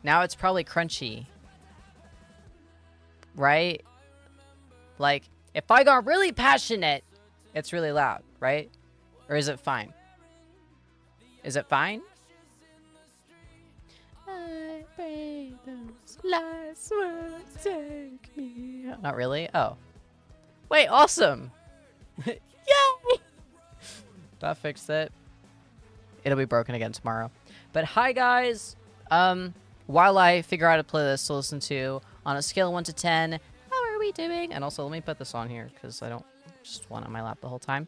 Now it's probably crunchy. Right? Like, if I got really passionate, it's really loud, right? Or is it fine? Is it fine? I pray those last words take me. Not really? Oh. Wait, awesome! Yay! That fixed it. It'll be broken again tomorrow. But hi guys! While I figure out a playlist to listen to, on a scale of 1 to 10, how are we doing? And also, let me put this on here, because I don't just want it on my lap the whole time.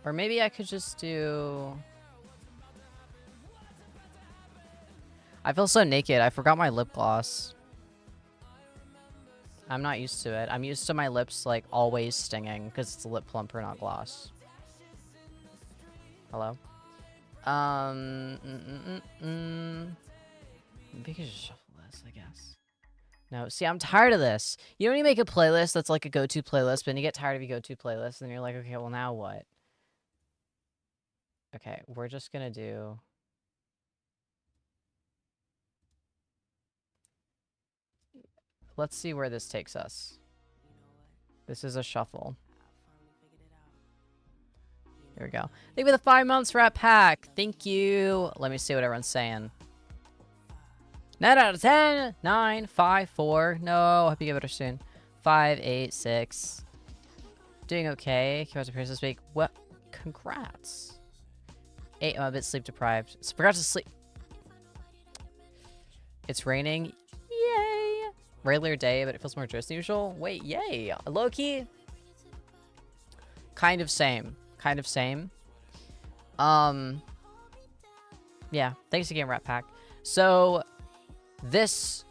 Or maybe I could just do... I feel so naked. I forgot my lip gloss. I'm not used to it. I'm used to my lips, like, always stinging, because it's a lip plumper, not gloss. Hello? Maybe I could just shuffle this, I guess. No, see, I'm tired of this. You know when you make a playlist that's like a go-to playlist, but then you get tired of your go-to playlist, and you're like, okay, well, now what? Okay, we're just gonna do... Let's see where this takes us. This is a shuffle. Here we go. Thank you for the 5 months Rat Pack. Thank you. Let me see what everyone's saying. 9 out of 10. 9, 5, 4. No, hope you get better soon. 5, 8, 6. Doing okay. Came out to Paris this week. What? Congrats. 8, I'm a bit sleep deprived. Forgot to sleep. It's raining. Yay. Regular day, but it feels more dressed than usual. Wait, yay. Low-key. Kind of same. Kind of same. Yeah, thanks again, Rat Pack. So, this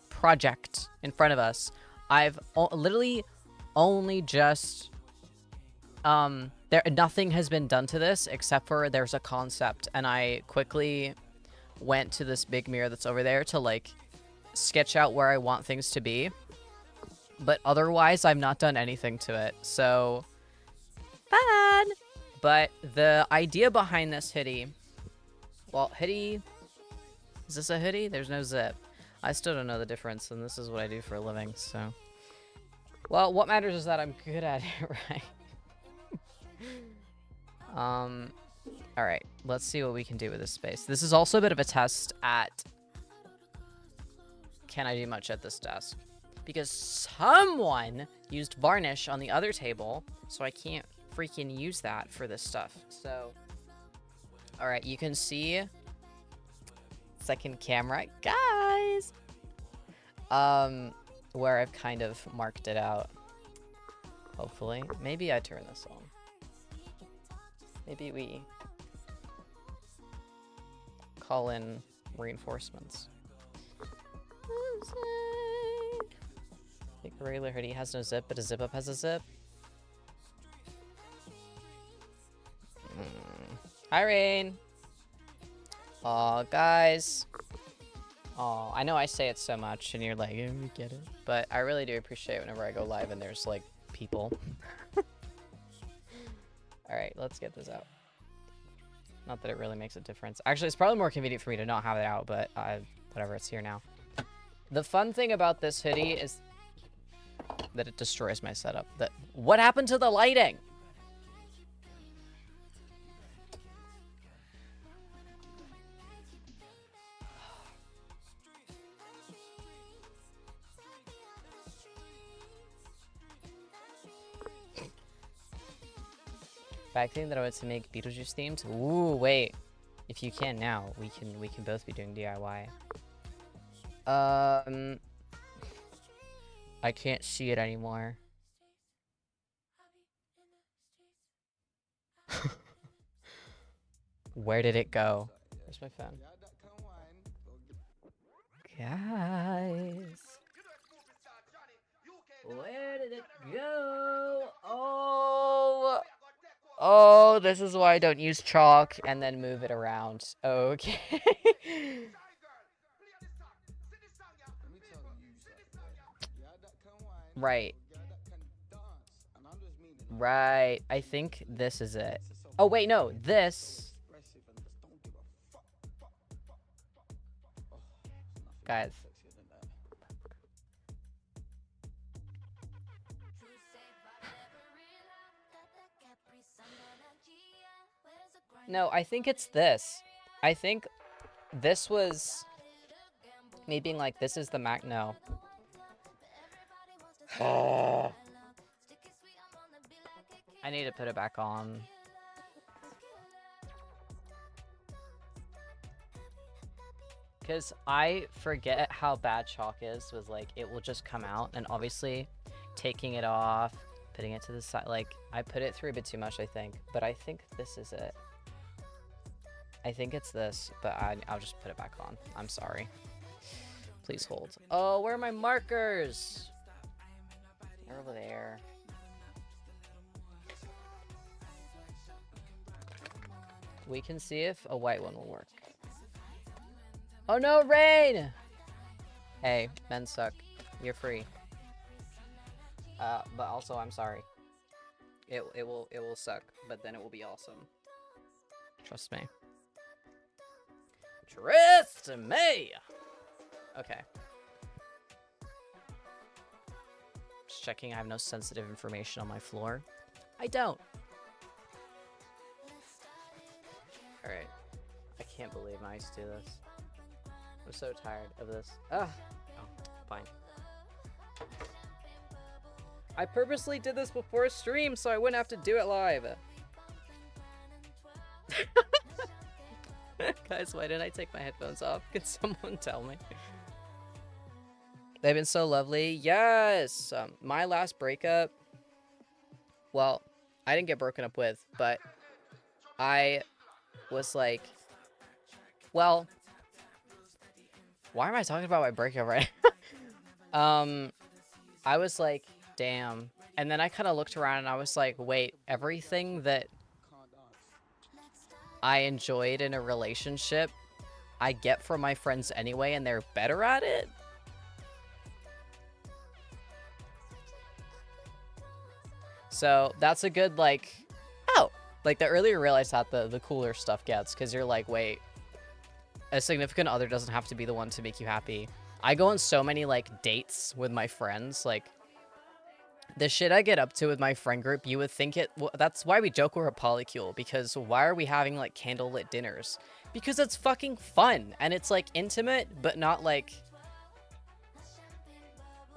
project in front of us, I've literally only just, nothing has been done to this except for there's a concept, and I quickly went to this big mirror that's over there to, like, sketch out where I want things to be. But otherwise, I've not done anything to it, so... Fun! But the idea behind this hoodie... Well, hoodie... Is this a hoodie? There's no zip. I still don't know the difference, and this is what I do for a living, so... Well, what matters is that I'm good at it, right? Alright, let's see what we can do with this space. This is also a bit of a test at... Can I do much at this desk? Because someone used varnish on the other table, so I can't freaking use that for this stuff. So, alright, you can see second camera, guys, where I've kind of marked it out. Hopefully. Maybe I turn this on. Maybe we call in reinforcements. I think a regular hoodie has no zip, but a zip up has a zip. Hi, Rain. Aw, guys. Aw, I know I say it so much, and you're like, oh, you get it. But I really do appreciate whenever I go live and there's, like, people. Alright, let's get this out. Not that it really makes a difference. Actually, it's probably more convenient for me to not have it out, but whatever, it's here now. The fun thing about this hoodie is that it destroys my setup. What happened to the lighting? Back thing that I wanted to make Beetlejuice themed. Ooh, wait. If you can now, we can both be doing DIY. I can't see it anymore. Where did it go? Where's my phone? Guys. Where did it go? Oh. Oh, this is why I don't use chalk and then move it around. Okay. Right. Right. I think this is it. Oh, wait, no. This... Guys. No, I think it's this. I think this was me being like, this is the Mac. No. I need to put it back on. Because I forget how bad chalk is with, like, it will just come out. And obviously, taking it off, putting it to the side. Like, I put it through a bit too much, I think. But I think this is it. I think it's this, but I'll just put it back on. I'm sorry. Please hold. Oh, where are my markers? They're over there. We can see if a white one will work. Oh no, Rain! Hey, men suck. You're free. But also I'm sorry. It will suck, but then it will be awesome. Trust me. Trust me! Okay. Just checking I have no sensitive information on my floor. I don't. Alright. I can't believe I used to do this. I'm so tired of this. Ugh. Oh, fine. I purposely did this before a stream so I wouldn't have to do it live. Guys, why didn't I take my headphones off? Can someone tell me? They've been so lovely. Yes! My last breakup... Well, I didn't get broken up with, but I was like... Well... Why am I talking about my breakup right now? I was like, damn. And then I kind of looked around and I was like, wait, everything that I enjoyed in a relationship, I get from my friends anyway, and they're better at it? So that's a good, like, oh, like the earlier you realize that, the cooler stuff gets, because you're like, wait, a significant other doesn't have to be the one to make you happy. I go on so many, like, dates with my friends, like, the shit I get up to with my friend group, you would think it... Well, that's why we joke we're a polycule, because why are we having, like, candlelit dinners? Because it's fucking fun, and it's, like, intimate, but not, like...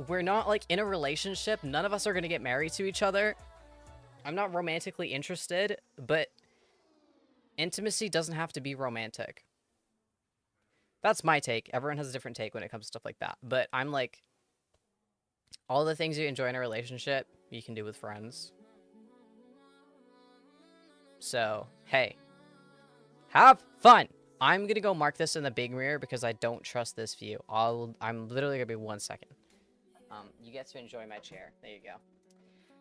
We're not, like, in a relationship. None of us are gonna get married to each other. I'm not romantically interested, but intimacy doesn't have to be romantic. That's my take. Everyone has a different take when it comes to stuff like that. But I'm like... All the things you enjoy in a relationship, you can do with friends. So, hey. Have fun! I'm gonna go mark this in the big mirror because I don't trust this view. I'm literally gonna be 1 second. You get to enjoy my chair. There you go.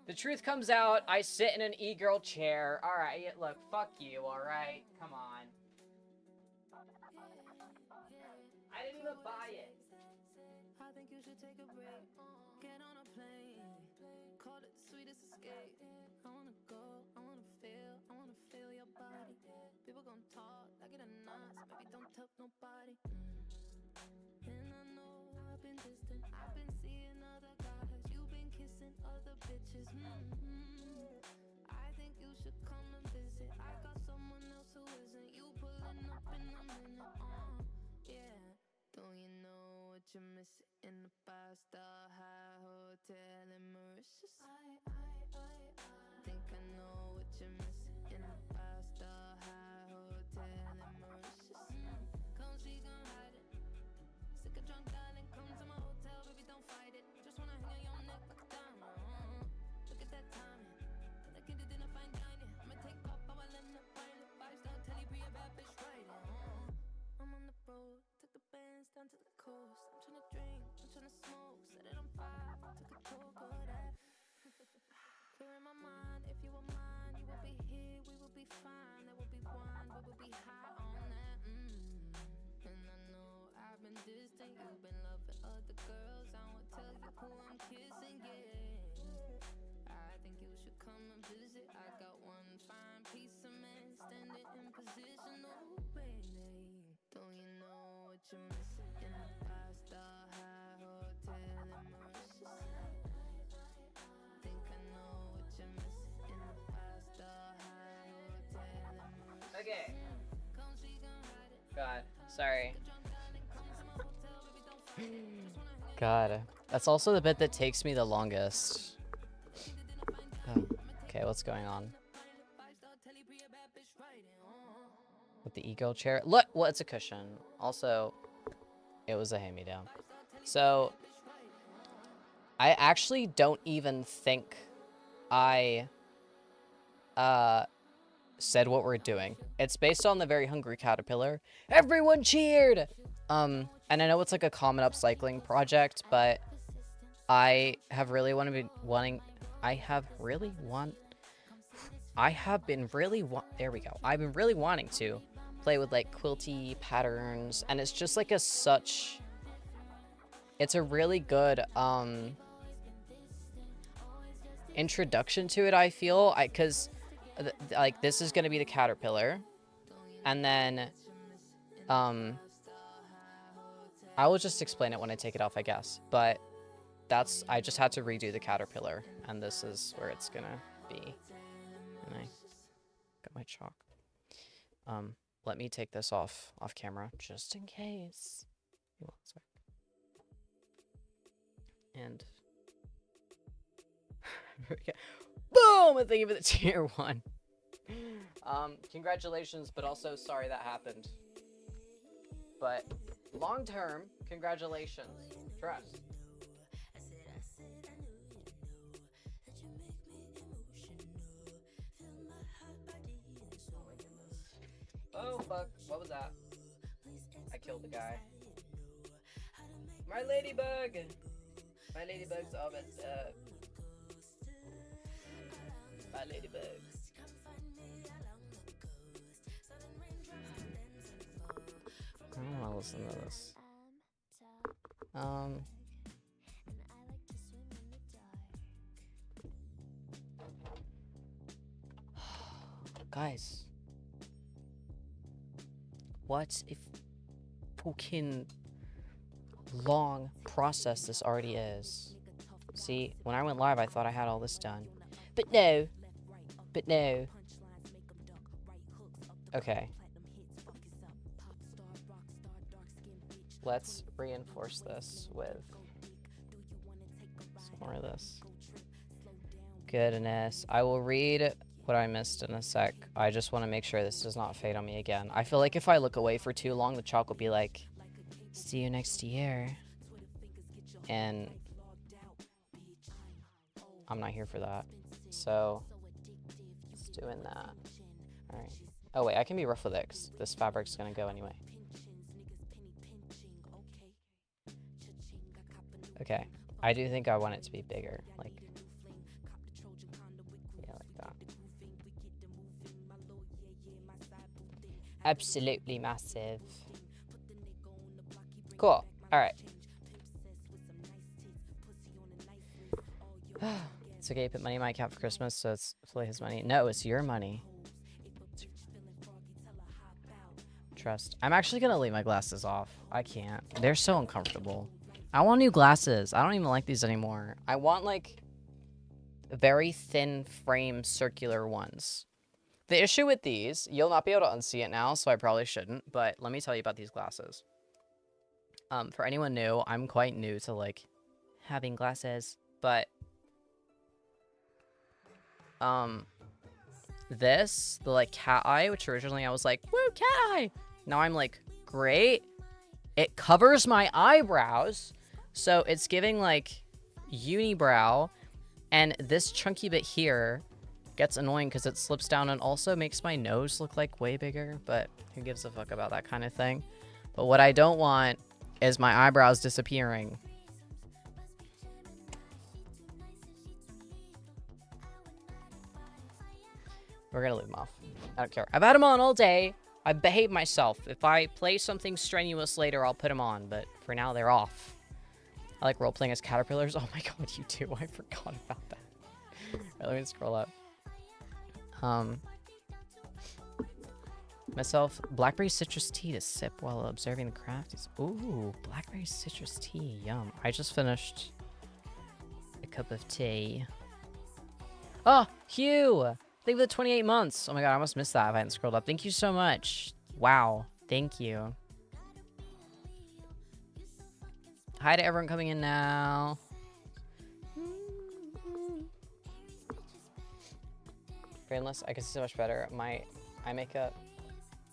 The truth comes out. I sit in an e-girl chair. Alright, look, fuck you, alright? Come on. I didn't even buy it. I think you should take a break. Get on a plane. Call it the sweetest escape. I wanna go, I wanna feel your body. People gon' talk, like it or not, so maybe don't tell nobody. And I know I've been distant, I've been seeing other guys. You've been kissing other bitches. I think you should come and visit. I got someone else who isn't. You pulling up in a minute. Yeah. Don't you know what you're missing in the 5-star high hotel in Mauritius? Think I know what you're missing in the 5-star high hotel in Mauritius. Come see, come hide it. Sick of drunk dialing, come to my hotel, baby, don't fight it. Just wanna hang on your neck like a diamond. Look at that timing. That kid didn't find dining. I'ma take off, I'ma let the pilot. 5-star telly, be a bad bitch, right? I'm on the road, took the bands down to the coast. I'm tryna drink, I'm tryna smoke, set it on fire, took a toke of that. Clear in my mind, if you were mine, you would be here, we would be fine. There would be wine, we would be high on that. And I know I've been distant, you've been loving other girls. I won't tell you who I'm kissing, yeah. I think you should come and visit. I got one fine piece of man. God, sorry. God, that's also the bit that takes me the longest. Oh. Okay, what's going on? With the ego chair. Look, well, it's a cushion. Also, it was a hand-me-down. So, I actually don't even think I said what we're doing. It's based on the Very Hungry Caterpillar. Everyone cheered! And I know it's like a common upcycling project, but I have really there we go. I've been really wanting to play with like quilty patterns, and it's just like it's a really good introduction to it, I feel. Because like this is gonna be the caterpillar, and then I will just explain it when I take it off, I guess. But I just had to redo the caterpillar, and this is where it's gonna be. And I got my chalk. Let me take this off camera just in case. And boom! Thank you for the tier 1. Congratulations, but also sorry that happened. But long term, congratulations. Trust. Oh fuck, what was that? I killed the guy. My ladybug! My ladybug's all messed up. My ladybugs. I don't want to listen to this. Guys. What if fucking long process this already is? See, when I went live, I thought I had all this done. But no. But no. Okay. Let's reinforce this with some more of this. Goodness. I will read what I missed in a sec. I just want to make sure this does not fade on me again. I feel like if I look away for too long, the chalk will be like, see you next year. And I'm not here for that. So, it's doing that. Alright. Oh wait, I can be rough with it because this fabric's gonna go anyway. Okay. I do think I want it to be bigger. Like, yeah, like that. Absolutely massive. Cool. Alright. It's okay, put money in my account for Christmas, so it's fully his money. No, it's your money. Trust. I'm actually gonna leave my glasses off. I can't. They're so uncomfortable. I want new glasses. I don't even like these anymore. I want, like, very thin frame circular ones. The issue with these, you'll not be able to unsee it now, so I probably shouldn't, but let me tell you about these glasses. For anyone new, I'm quite new to, like, having glasses, but the like cat eye, which originally I was like, woo, cat eye. Now I'm like, great. It covers my eyebrows, so it's giving like unibrow, and this chunky bit here gets annoying because it slips down and also makes my nose look like way bigger, but who gives a fuck about that kind of thing? But what I don't want is my eyebrows disappearing. We're gonna leave them off. I don't care. I've had them on all day. I behave myself. If I play something strenuous later, I'll put them on. But for now, they're off. I like role-playing as caterpillars. Oh my god, you too. I forgot about that. Right, let me scroll up. Myself, blackberry citrus tea to sip while observing the craft. Ooh, blackberry citrus tea. Yum. I just finished a cup of tea. Oh, Hugh! Thank you for the 28 months. Oh my god, I almost missed that if I hadn't scrolled up. Thank you so much. Wow. Thank you. Hi to everyone coming in now. Frameless, I can see so much better. My eye makeup.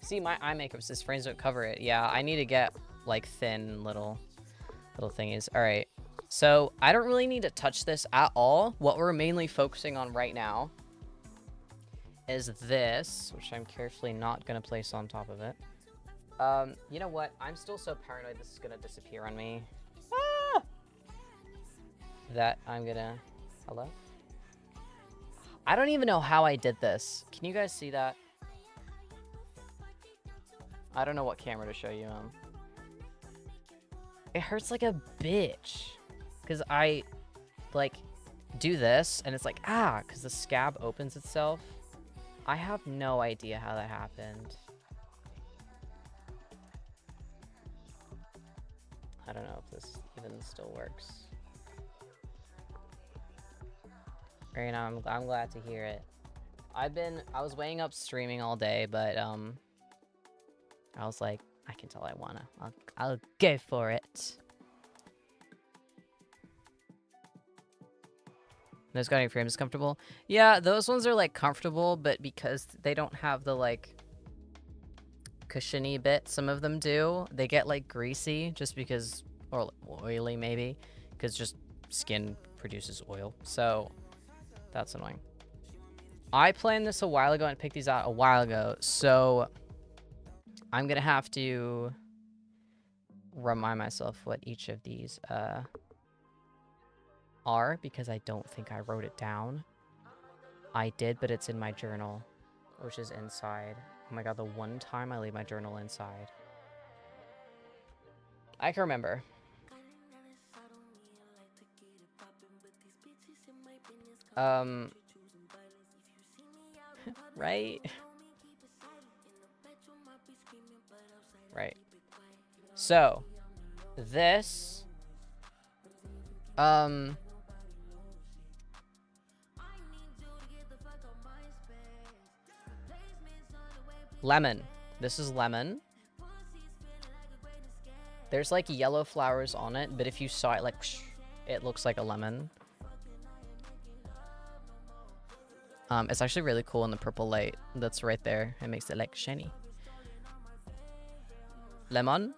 See, my eye makeup says frames don't cover it. Yeah, I need to get like thin little thingies. All right. So I don't really need to touch this at all. What we're mainly focusing on right now is this, which I'm carefully not going to place on top of it. You know what? I'm still so paranoid this is going to disappear on me. Ah! That I'm going to... Hello? I don't even know how I did this. Can you guys see that? I don't know what camera to show you. It hurts like a bitch. Because I, like, do this, and it's like, ah, because the scab opens itself. I have no idea how that happened. I don't know if this even still works. Right now, I'm glad to hear it. I was weighing up streaming all day, but, I was like, I can tell I wanna. I'll go for it. Those guiding frames comfortable? Yeah, those ones are like comfortable, but because they don't have the like cushiony bit, some of them do. They get like greasy just because, or oily maybe, because just skin produces oil. So that's annoying. I planned this a while ago and picked these out a while ago, so I'm gonna have to remind myself what each of these are, because I don't think I wrote it down. I did, but it's in my journal, which is inside. Oh my god, the one time I leave my journal inside. I can remember. Right? Right. So, this... lemon. This is lemon. There's like yellow flowers on it, but if you saw it, like, it looks like a lemon. It's actually really cool in the purple light that's right there. It makes it like shiny. Lemon.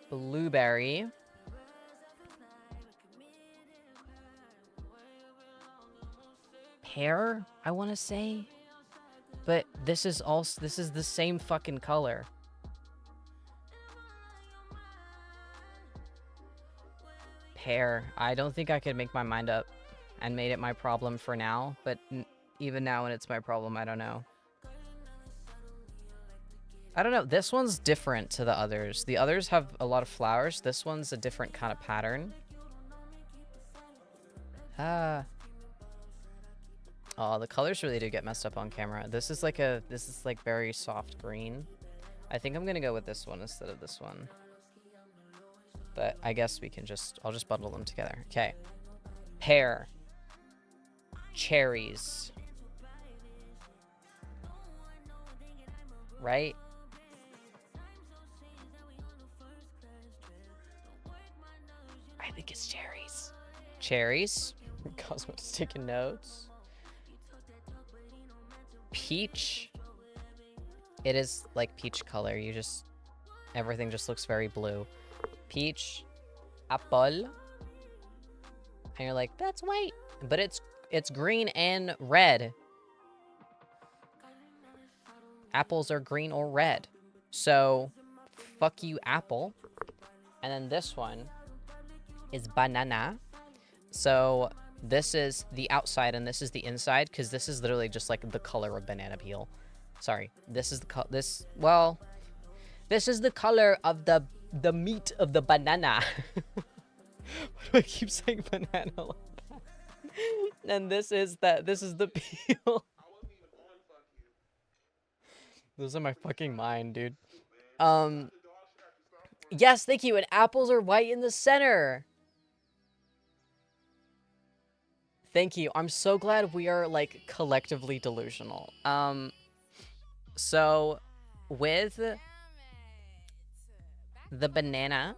Blueberry. Pear, I want to say. But this is the same fucking color. Pear. I don't think I could make my mind up and made it my problem for now, but even now when it's my problem, I don't know. I don't know. This one's different to the others. The others have a lot of flowers. This one's a different kind of pattern. Oh, the colors really do get messed up on camera. This is like very soft green. I think I'm gonna go with this one instead of this one. But I guess I'll just bundle them together. Okay. Pear. Cherries. Right? I think it's cherries. Cherries. Cosmo's taking notes. Peach. It is like peach color. Everything just looks very blue. Peach. Apple. And you're like, that's white. But it's green and red. Apples are green or red. So, fuck you, apple. And then this one is banana. So, this is the outside and this is the inside, because this is literally just like the color of banana peel. Sorry, this is the this is the color of the meat of the banana. Why do I keep saying banana like that? And this is the peel. Those are my fucking mind, dude. Yes, thank you. And apples are white in the center. Thank you. I'm so glad we are like collectively delusional. So with the banana,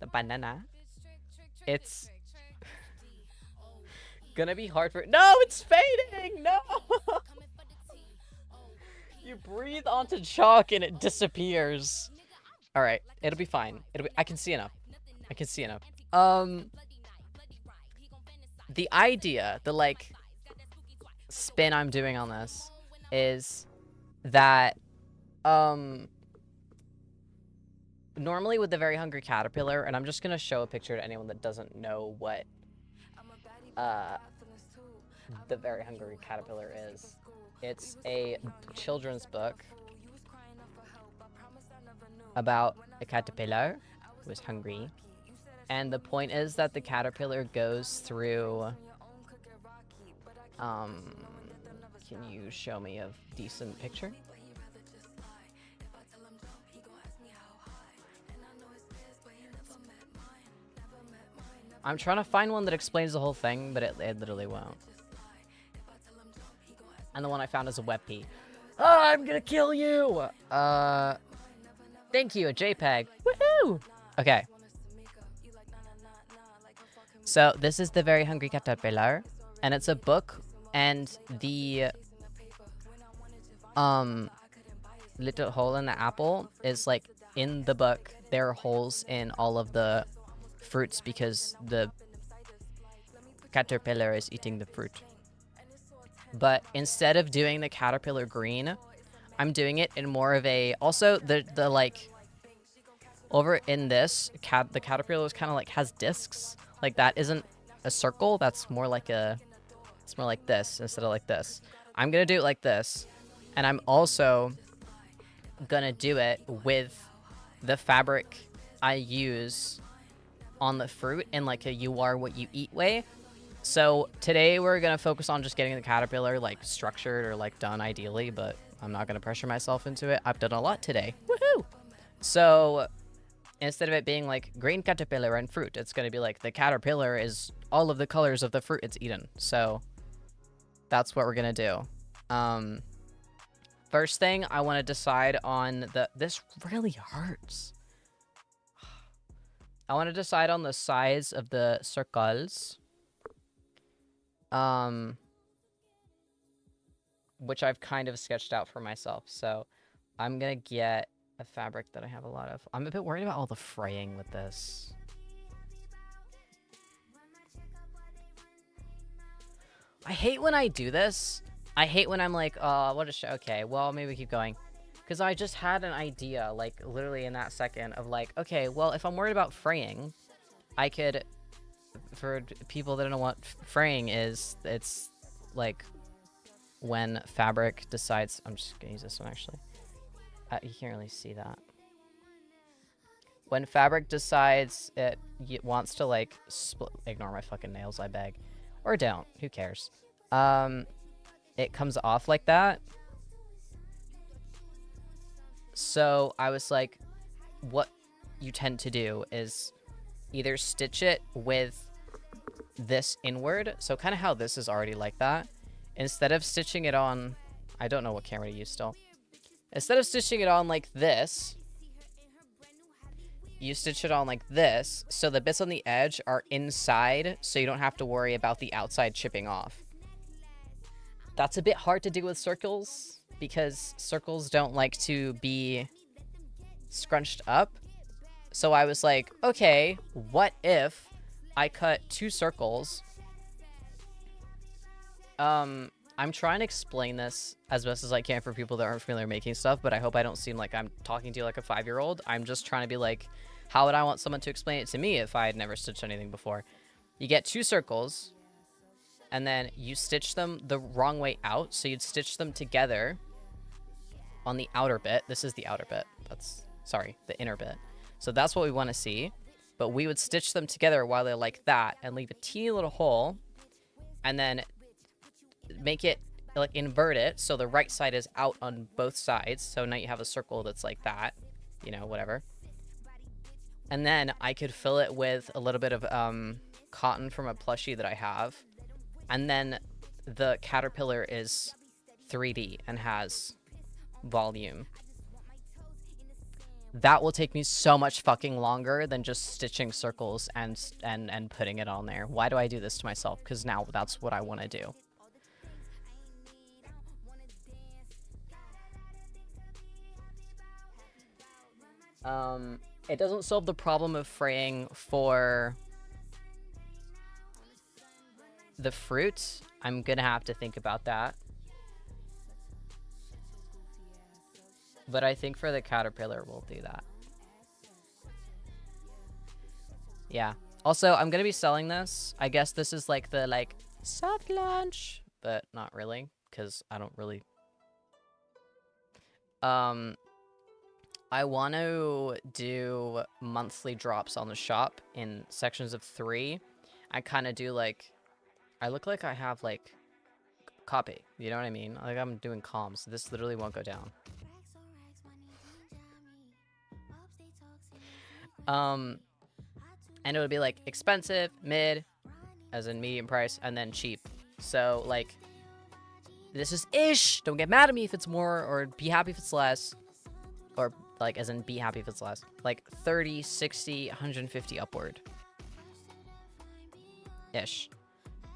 the banana, it's gonna be hard for. No, it's fading. No. You breathe onto chalk and it disappears. All right, it'll be fine. It'll be. I can see enough. I can see enough. The idea, the like spin I'm doing on this is that normally with the Very Hungry Caterpillar, and I'm just gonna show a picture to anyone that doesn't know what the Very Hungry Caterpillar is. It's a children's book about a caterpillar who is hungry, and the point is that the caterpillar goes through can you show me a decent picture? I'm trying to find one that explains the whole thing, but it literally won't. And the one I found is a WebP. Oh, I'm gonna kill you! Thank you, a JPEG. Woohoo! Okay. So, this is The Very Hungry Caterpillar, and it's a book, and the little hole in the apple is like in the book. There are holes in all of the fruits because the caterpillar is eating the fruit. But instead of doing the caterpillar green, I'm doing it in more of a... Also, the like... Over in this, the caterpillar is kind of like has discs. Like that isn't a circle. That's more like a... It's more like this instead of like this. I'm going to do it like this. And I'm also going to do it with the fabric I use on the fruit in like a you are what you eat way. So today we're going to focus on just getting the caterpillar like structured or like done ideally, but I'm not going to pressure myself into it. I've done a lot today. Woohoo! So instead of it being like green caterpillar and fruit, it's going to be like the caterpillar is all of the colors of the fruit it's eaten. So that's what we're going to do. First thing, I want to decide on the... This really hurts. I want to decide on the size of the circles. Which I've kind of sketched out for myself. So I'm going to get a fabric that I have a lot of. I'm a bit worried about all the fraying with this. I hate when I do this. I hate when I'm like, what a show. Okay, well, maybe keep going. Because I just had an idea, like, literally in that second of like, okay, well, if I'm worried about fraying, I could, for people that don't know what fraying is, it's like when fabric decides, I'm just gonna use this one actually. You can't really see that. When fabric decides it wants to like split, ignore my fucking nails, I beg. Or don't, who cares? It comes off like that. So I was like, what you tend to do is either stitch it with this inward. So kind of how this is already like that. Instead of stitching it on, I don't know what camera to use still. Instead of stitching it on like this, you stitch it on like this. So the bits on the edge are inside, so you don't have to worry about the outside chipping off. That's a bit hard to do with circles because circles don't like to be scrunched up. So I was like, okay, what if I cut 2 circles? I'm trying to explain this as best as I can for people that aren't familiar making stuff, but I hope I don't seem like I'm talking to you like a 5-year-old. I'm just trying to be like, how would I want someone to explain it to me if I had never stitched anything before? You get 2 circles, and then you stitch them the wrong way out, so you'd stitch them together on the outer bit. This is the outer bit. That's, sorry, the inner bit. So that's what we want to see, but we would stitch them together while they're like that and leave a teeny little hole, and then make it, like, invert it, so the right side is out on both sides, so now you have a circle that's like that, you know, whatever. And then I could fill it with a little bit of cotton from a plushie that I have, and then the caterpillar is 3D and has volume. That will take me so much fucking longer than just stitching circles and putting it on there. Why do I do this to myself? Because now that's what I want to do. It doesn't solve the problem of fraying for the fruit. I'm gonna have to think about that. But I think for the caterpillar, we'll do that. Yeah. Also, I'm gonna be selling this. I guess this is like the soft launch, but not really, because I don't really. I want to do monthly drops on the shop in sections of 3. I kind of do like, I look like I have like copy. You know what I mean? Like I'm doing comms. This literally won't go down. And it would be like expensive, mid, as in medium price, and then cheap. So like, this is ish. Don't get mad at me if it's more, or be happy if it's less, or like as in be happy if it's less. Like 30, 60, 150 upward. Ish.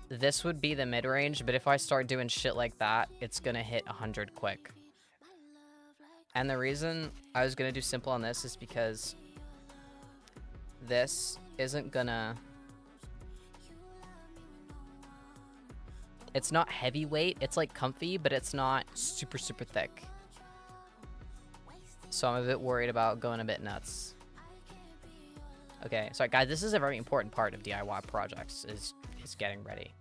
This would be the mid-range, but if I start doing shit like that, it's gonna hit 100 quick. And the reason I was gonna do simple on this is because this isn't gonna... It's not heavyweight. It's like comfy, but it's not super, super thick. So I'm a bit worried about going a bit nuts. Okay, sorry guys, this is a very important part of DIY projects, is getting ready.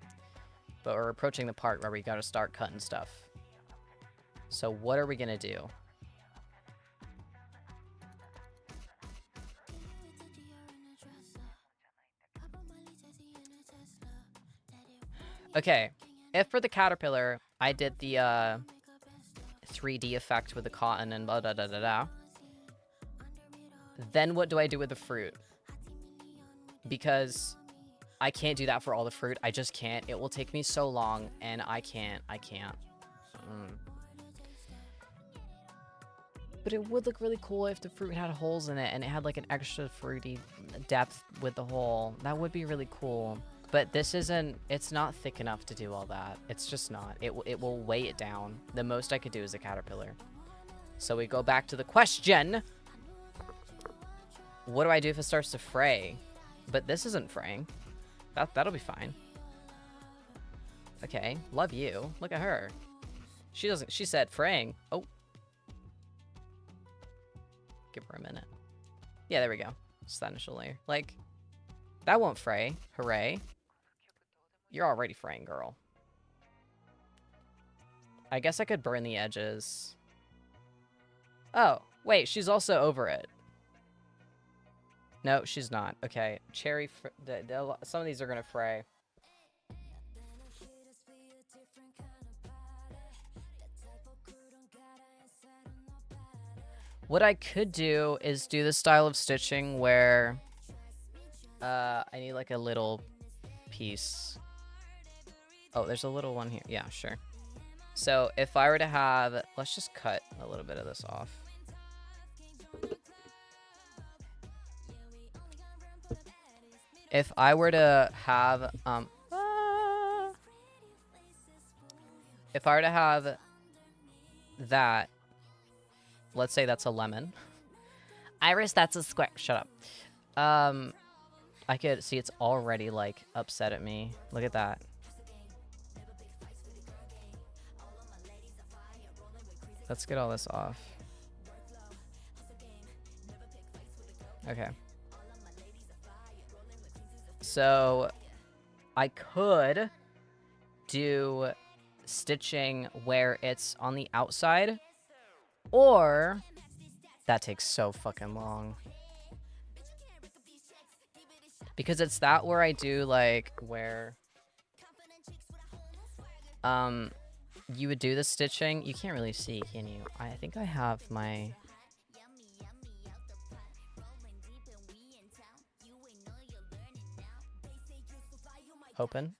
But we're approaching the part where we gotta start cutting stuff. So what are we gonna do? Okay, if for the caterpillar, I did the 3D effect with the cotton and blah, blah, blah, blah, blah, then what do I do with the fruit? Because I can't do that for all the fruit. I just can't. It will take me so long, and I can't. But it would look really cool if the fruit had holes in it, and it had like an extra fruity depth with the hole. That would be really cool. But this isn't, it's not thick enough to do all that. It's just not. It will weigh it down. The most I could do is a caterpillar. So we go back to the question. What do I do if it starts to fray? But this isn't fraying. That'll be fine. Okay, love you. Look at her. She doesn't, she said fraying. Oh. Give her a minute. Yeah, there we go. Just that initial layer. Like, that won't fray. Hooray. You're already fraying, girl. I guess I could burn the edges. Oh, wait, she's also over it. No, she's not. Okay, cherry. Some of these are gonna fray. What I could do is do the style of stitching where I need like a little piece. Oh, there's a little one here. Yeah, sure. So if I were to have, let's just cut a little bit of this off. If I were to have, if I were to have that, let's say that's a lemon. Iris, that's a square. Shut up. I could see it's already like upset at me. Look at that. Let's get all this off. Okay. So I could do stitching where it's on the outside, or that takes so fucking long. Because it's that where I do like where you would do the stitching. You can't really see, can you? I think I have my open.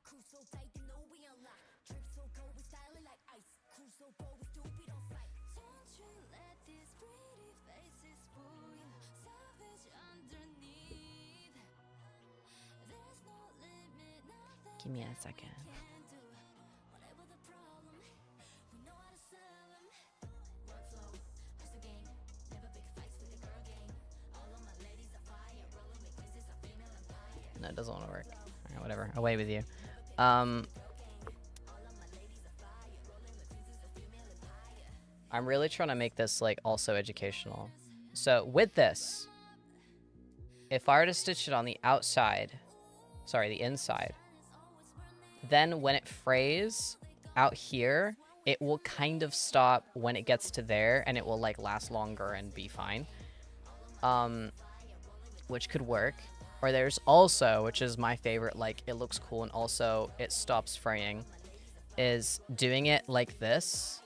Give me a second. No, it doesn't want to work. Alright, whatever. Away with you. I'm really trying to make this like also educational. So with this, if I were to stitch it on the outside, sorry, the inside, then when it frays out here, it will kind of stop when it gets to there, and it will like last longer and be fine. Which could work. Or there's also, which is my favorite, like it looks cool and also it stops fraying, is doing it like this.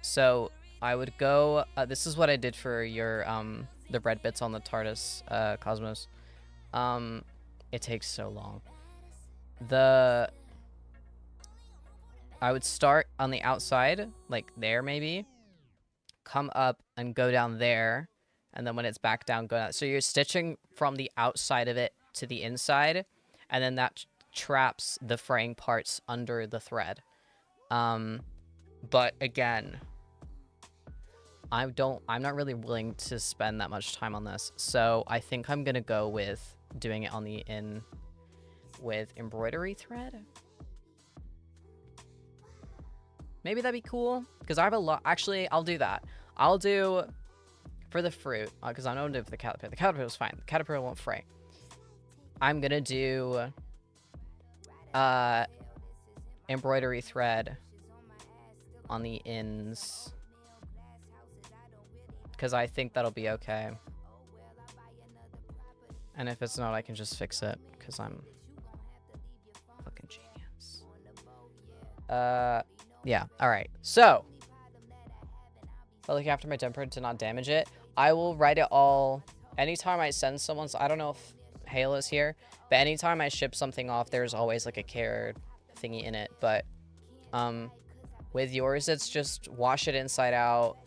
So I would go, this is what I did for your, the red bits on the TARDIS, Cosmos. It takes so long. I would start on the outside, like there maybe, come up and go down there, and then when it's back down, go down. So you're stitching from the outside of it to the inside, and then that traps the fraying parts under the thread. But again, I'm not really willing to spend that much time on this, so I think I'm gonna go with doing it on the in with embroidery thread. Maybe that'd be cool, because I have a lot. Actually, I'll do that. I'll do for the fruit, because I don't do for the caterpillar. The caterpillar's fine. The caterpillar won't fray. I'm gonna do embroidery thread on the ins, because I think that'll be okay. And if it's not, I can just fix it, because I'm fucking genius. Yeah, alright. So, I'll look after my temper to not damage it. I will write it all. Anytime I send someone, so I don't know if Hale is here, but anytime I ship something off, there's always like a care thingy in it. But with yours, it's just wash it inside out.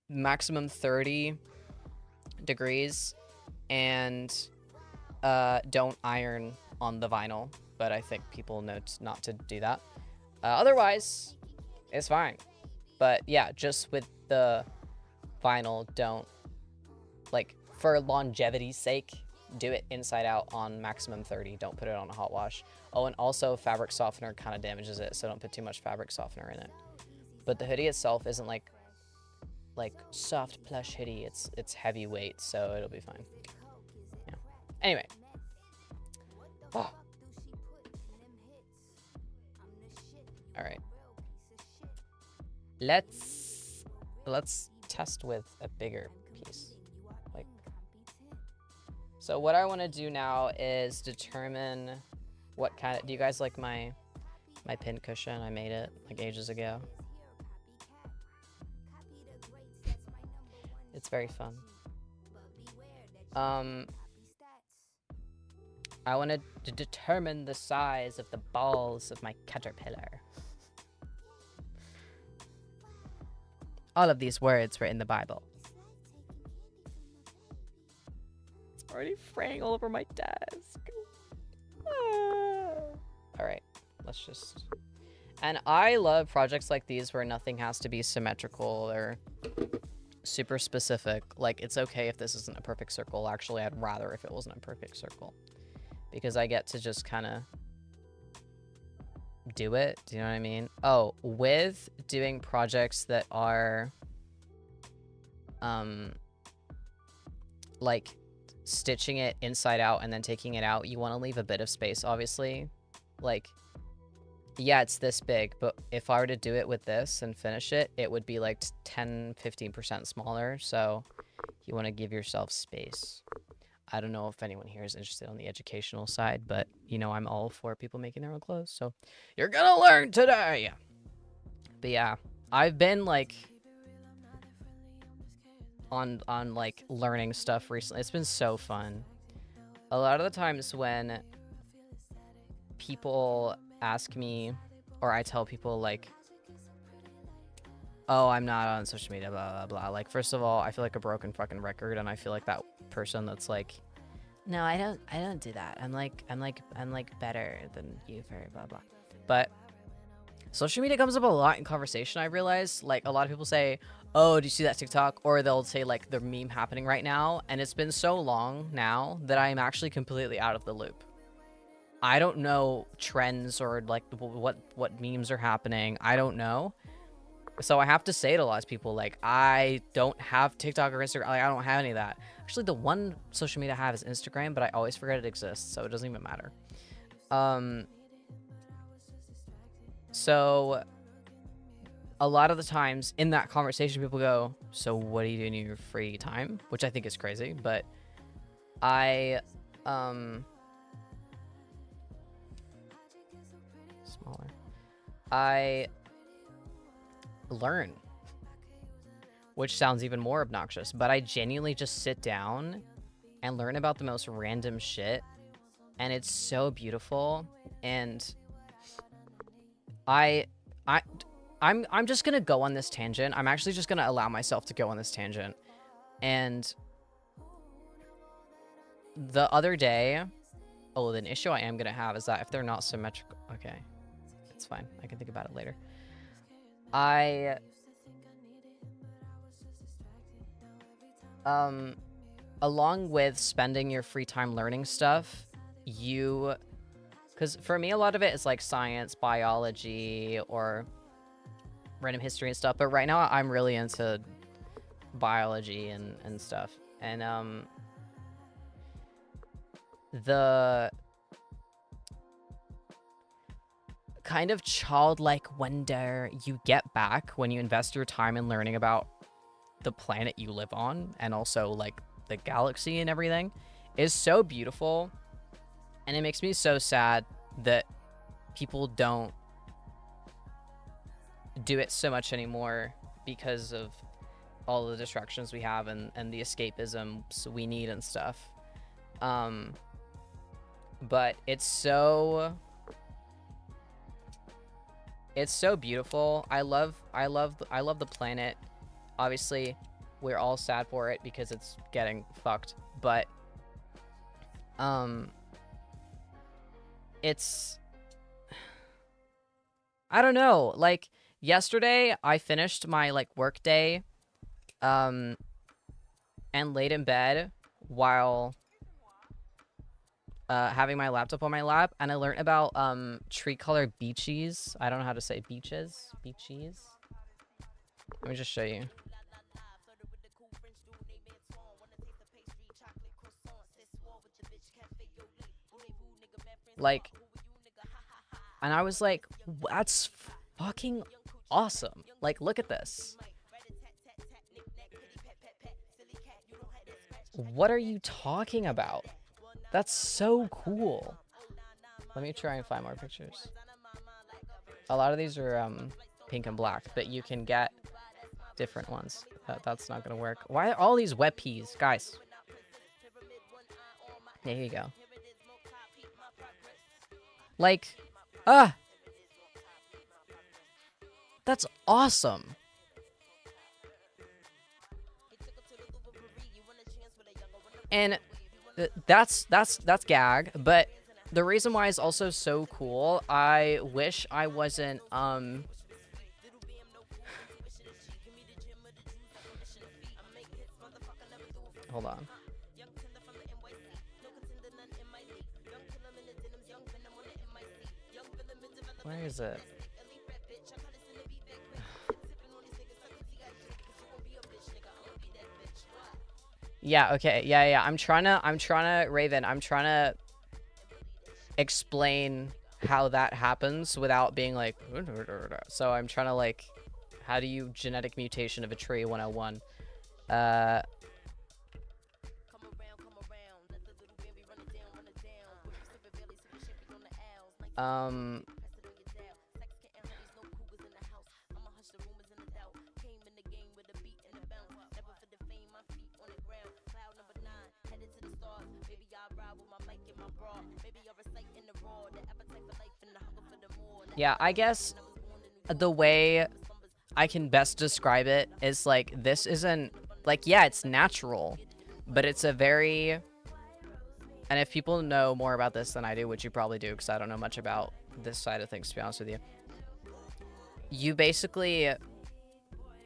Maximum 30 degrees, and don't iron on the vinyl. But I think people know not to do that. Otherwise, it's fine. But yeah, just with the vinyl, don't, like, for longevity's sake, do it inside out on maximum 30. Don't put it on a hot wash. Oh, and also fabric softener kind of damages it, so don't put too much fabric softener in it. But the hoodie itself isn't like soft plush hoodie. It's heavyweight, so it'll be fine. Yeah. Anyway. Oh. All right. Let's test with a bigger piece. Like, so what I want to do now is determine what kind of, do you guys like my pin cushion? I made it like ages ago. It's very fun. I wanted to determine the size of the balls of my caterpillar. All of these words were in the Bible. It's already fraying all over my desk. All right, let's just... And I love projects like these where nothing has to be symmetrical or super specific. Like, it's okay if this isn't a perfect circle. Actually, I'd rather if it wasn't a perfect circle, because I get to just kind of do it. Do you know what I mean? Oh, with doing projects that are like stitching it inside out and then taking it out, you want to leave a bit of space, obviously. Like, yeah, it's this big, but if I were to do it with this and finish it, it would be like 10-15% smaller. So you want to give yourself space. I don't know if anyone here is interested on the educational side, but, you know, I'm all for people making their own clothes, so you're gonna learn today! But yeah, I've been, like, on like, learning stuff recently. It's been so fun. A lot of the times when people ask me, or I tell people, like, oh, I'm not on social media, blah, blah, blah. Like, first of all, I feel like a broken fucking record, and I feel like that person that's, like, No, I don't do that. I'm like better than you for blah blah. But social media comes up a lot in conversation, I realize. Like, a lot of people say, oh, do you see that TikTok? Or they'll say, like, the meme happening right now. And it's been so long now that I'm actually completely out of the loop. I don't know trends or, like, what memes are happening. I don't know. So I have to say to a lot of people, like, I don't have TikTok or Instagram. Like, I don't have any of that. Actually, the one social media I have is Instagram, but I always forget it exists, so it doesn't even matter. So a lot of the times in that conversation, people go, so what do you do in your free time? Which I think is crazy, but I, smaller. I learn, which sounds even more obnoxious, but I genuinely just sit down and learn about the most random shit, and it's so beautiful. And I'm just gonna go on this tangent. I'm actually just gonna allow myself to go on this tangent. And the other day, oh, an issue I am gonna have is that if they're not symmetrical, okay, it's fine. I can think about it later. Along with spending your free time learning stuff, because for me, a lot of it is like science, biology, or random history and stuff. But right now, I'm really into biology and stuff. And the kind of childlike wonder you get back when you invest your time in learning about the planet you live on, and also like the galaxy and everything, is so beautiful. And it makes me so sad that people don't do it so much anymore because of all the distractions we have and the escapism we need and stuff. But it's so beautiful. I love the planet. Obviously, we're all sad for it because it's getting fucked, but it's, I don't know. Like, yesterday I finished my like work day and laid in bed while having my laptop on my lap, and I learned about tree color beaches. I don't know how to say beaches. Let me just show you. Like, and I was like, that's fucking awesome. Like, look at this. What are you talking about? That's so cool. Let me try and find more pictures. A lot of these are pink and black, but you can get different ones. That's not gonna work. Why are all these web peas, guys? There you go. Like, that's awesome. And that's gag, but the reason why it's also so cool, I wish I wasn't hold on. Where is it? Yeah, okay. Yeah. I'm trying to, Raven, I'm trying to explain how that happens without being like, so I'm trying to like, how do you genetic mutation of a tree 101? Yeah, I guess the way I can best describe it is like, this isn't like, yeah, it's natural, but it's a very And if people know more about this than I do, which you probably do, because I don't know much about this side of things, to be honest with you. You basically...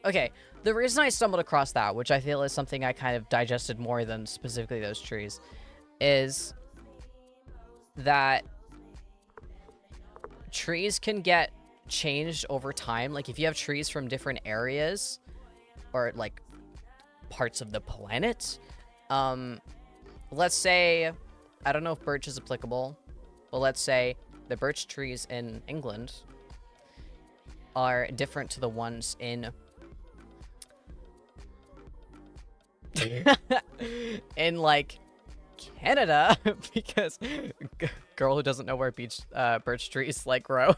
Okay, the reason I stumbled across that, which I feel is something I kind of digested more than specifically those trees, is that trees can get changed over time. Like, if you have trees from different areas, or, like, parts of the planet, let's say... I don't know if birch is applicable, but let's say the birch trees in England are different to the ones in in like Canada, because girl who doesn't know where birch trees like grow.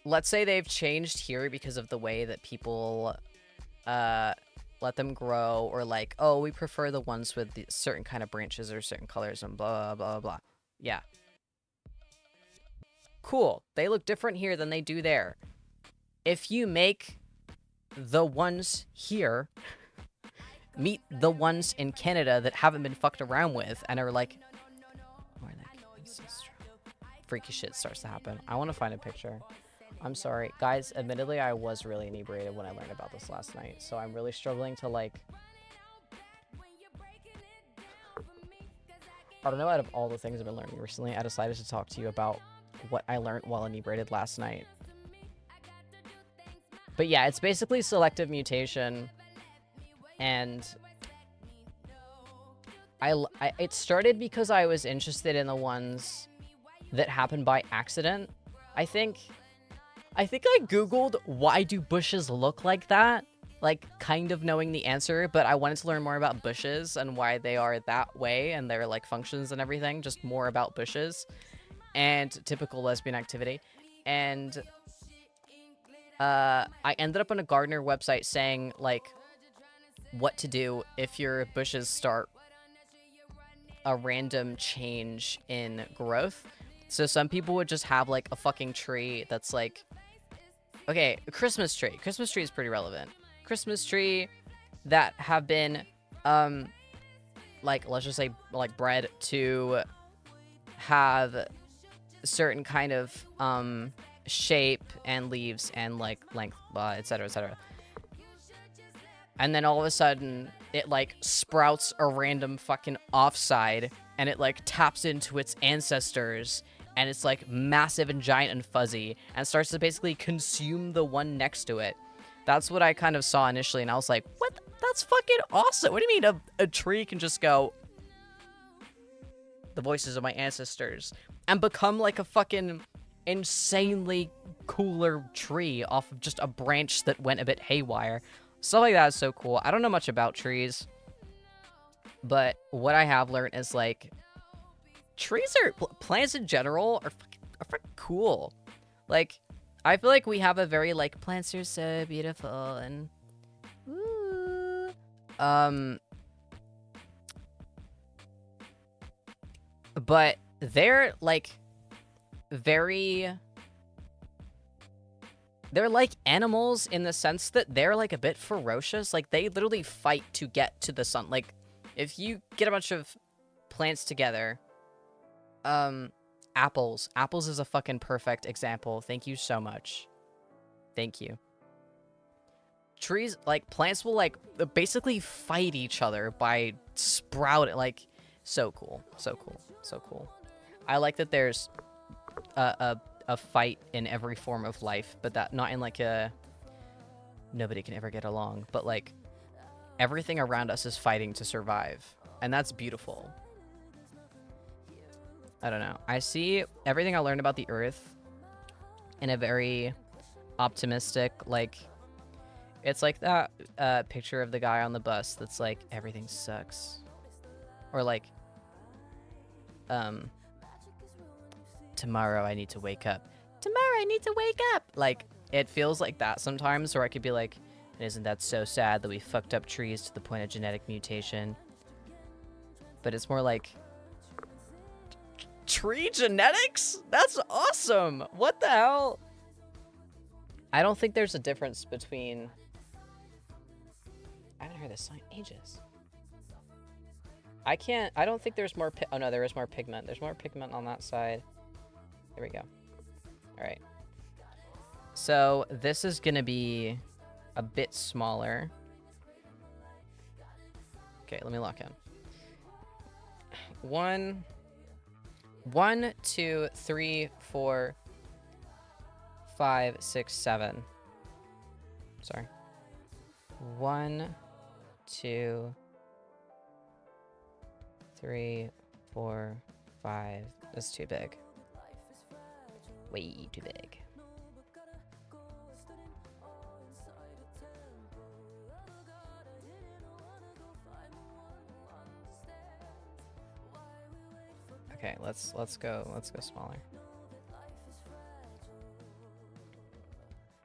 Let's say they've changed here because of the way that people let them grow, or like, oh, we prefer the ones with the certain kind of branches or certain colors and blah, blah, blah. Yeah. Cool. They look different here than they do there. If you make the ones here meet the ones in Canada that haven't been fucked around with and are like, freaky shit starts to happen. I want to find a picture. I'm sorry. Guys, admittedly, I was really inebriated when I learned about this last night, so I'm really struggling to, like... I don't know, out of all the things I've been learning recently, I decided to talk to you about what I learned while inebriated last night. But yeah, it's basically selective mutation, and... it started because I was interested in the ones that happened by accident, I think. I Googled, why do bushes look like that? Like, kind of knowing the answer, but I wanted to learn more about bushes and why they are that way and their, like, functions and everything. Just more about bushes and typical lesbian activity. And I ended up on a gardener website saying, like, what to do if your bushes start a random change in growth. So some people would just have, like, a fucking tree that's, like... Okay, a Christmas tree. Christmas tree is pretty relevant. Christmas tree that have been, like, let's just say, like, bred to have certain kind of, shape and leaves and, like, length, etc., etc. And then all of a sudden, it, like, sprouts a random fucking offside, and it, like, taps into its ancestors, and it's, like, massive and giant and fuzzy, and starts to basically consume the one next to it. That's what I kind of saw initially, and I was like, what? That's fucking awesome. What do you mean a tree can just go, the voices of my ancestors, and become, like, a fucking insanely cooler tree off of just a branch that went a bit haywire? Stuff like that is so cool. I don't know much about trees, but what I have learned is, like, trees are... plants in general are fucking cool. Like, I feel like we have a very, like, plants are so beautiful and... Ooh. But they're, like, very... They're like animals in the sense that they're, like, a bit ferocious. Like, they literally fight to get to the sun. Like, if you get a bunch of plants together... Apples. Apples is a fucking perfect example. Thank you so much. Thank you. Trees, like, plants will, like, basically fight each other by sprouting. Like, so cool. So cool. So cool. I like that there's a fight in every form of life, but that not in, like, a nobody can ever get along, but, like, everything around us is fighting to survive, and that's beautiful. I don't know. I see everything I learned about the Earth in a very optimistic, like... It's like that picture of the guy on the bus that's like, everything sucks. Or like, tomorrow I need to wake up. Tomorrow I need to wake up! Like, it feels like that sometimes, or I could be like, isn't that so sad that we fucked up trees to the point of genetic mutation? But it's more like... Tree genetics? That's awesome! What the hell? I don't think there's a difference between... I haven't heard this song in ages. I can't, I don't think there's more, oh no, there is more pigment. There's more pigment on that side. There we go. All right. So this is gonna be a bit smaller. Okay, let me lock in. 1, 2, 3, 4, 5, 6, 7. Sorry. 1, 2, 3, 4, 5. That's too big. Way too big. Okay, let's go smaller.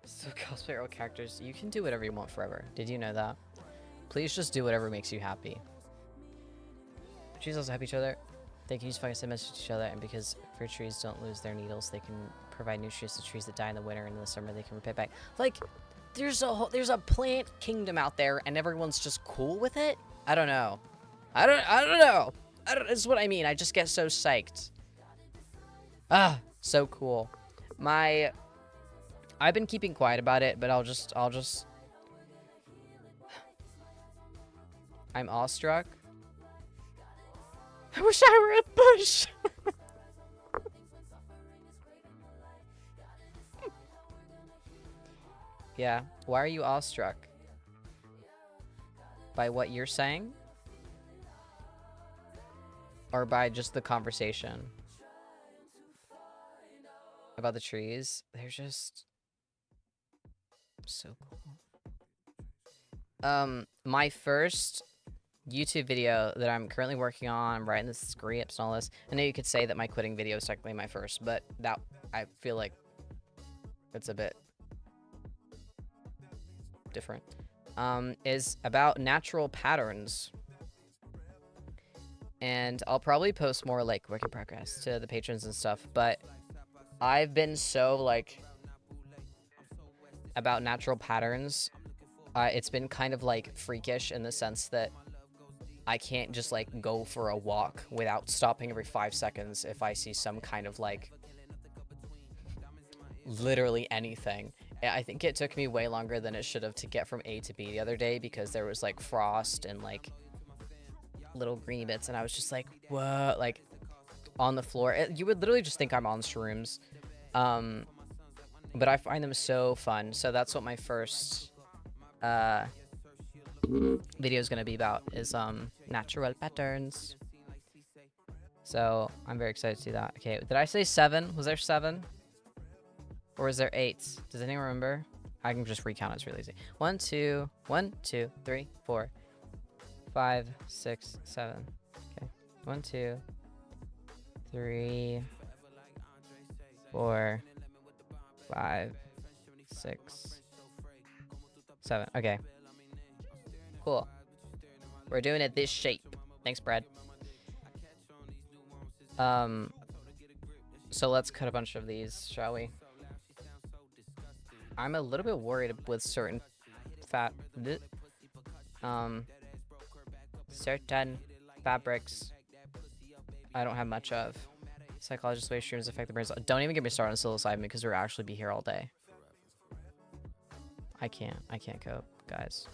So cosplay all characters, you can do whatever you want forever. Did you know that? Please just do whatever makes you happy. Trees also help each other. They can use fungus message to each other, and because fruit trees don't lose their needles, they can provide nutrients to trees that die in the winter, and in the summer they can repair back. Like, there's a plant kingdom out there, and everyone's just cool with it. I don't know. I don't know. This is what I mean. I just get so psyched. Ah, so cool. I've been keeping quiet about it, but I'll just. I'm awestruck. I wish I were a bush. Yeah. Why are you awestruck? By what you're saying? Or by just the conversation? About the trees? They're just so cool. My first YouTube video that I'm currently working on, I'm writing the scripts and all this. I know you could say that my quitting video is technically my first, but that, I feel like it's a bit different. Is about natural patterns. And I'll probably post more like work in progress to the patrons and stuff, but I've been so like about natural patterns. It's been kind of like freakish in the sense that I can't just like go for a walk without stopping every 5 seconds if I see some kind of like literally anything. I think it took me way longer than it should have to get from A to B the other day because there was like frost and like little greeny bits, and I was just like, what? Like on the floor. You would literally just think I'm on shrooms. But I find them so fun. So that's what my first video is gonna be about, is natural patterns. So I'm very excited to do that. Okay, did I say 7? Was there 7? Or is there 8? Does anyone remember? I can just recount, it's really easy. 1, 2, 3, 4, 5, 6, 7. Okay. 1, 2, 3, 4, 5, 6, 7. Okay. Cool. We're doing it this shape. Thanks, Brad. So let's cut a bunch of these, shall we? I'm a little bit worried with certain certain fabrics I don't have much of. Psychologists way streams affect the brains. Don't even get me started on psilocybin because we'll actually be here all day. I can't cope, guys.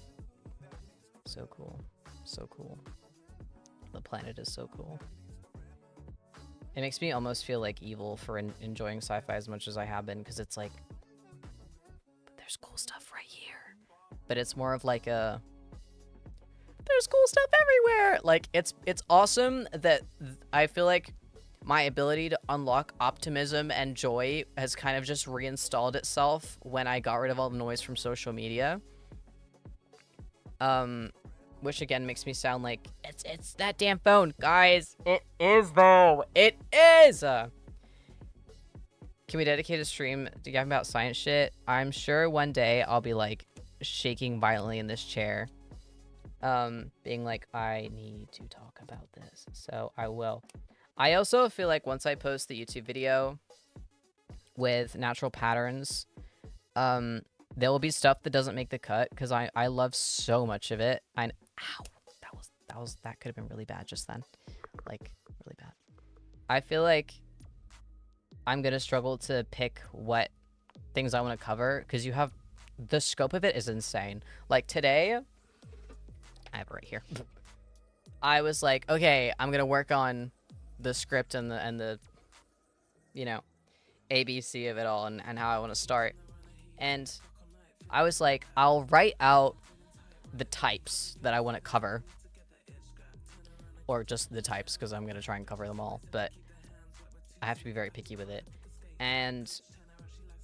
So cool. So cool. The planet is so cool. It makes me almost feel like evil for enjoying sci-fi as much as I have been, because it's like, there's cool stuff right here. But it's more of like a, there's cool stuff everywhere. Like, it's awesome that I feel like my ability to unlock optimism and joy has kind of just reinstalled itself when I got rid of all the noise from social media. Which again makes me sound like it's that damn phone, guys. It is though. It is. Can we dedicate a stream to talking about science shit? I'm sure one day I'll be like shaking violently in this chair, being like, I need to talk about this. So I will. I also feel like once I post the YouTube video with natural patterns, there will be stuff that doesn't make the cut because I love so much of it. Ow, that could have been really bad just then. Like, really bad. I feel like I'm gonna struggle to pick what things I want to cover because you have the scope of it is insane. Like today, I have it right here. I was like, okay, I'm gonna work on the script and the you know, ABC of it all and how I want to start. And I was like, I'll write out the types that I want to cover. Or just the types, because I'm going to try and cover them all. But I have to be very picky with it. And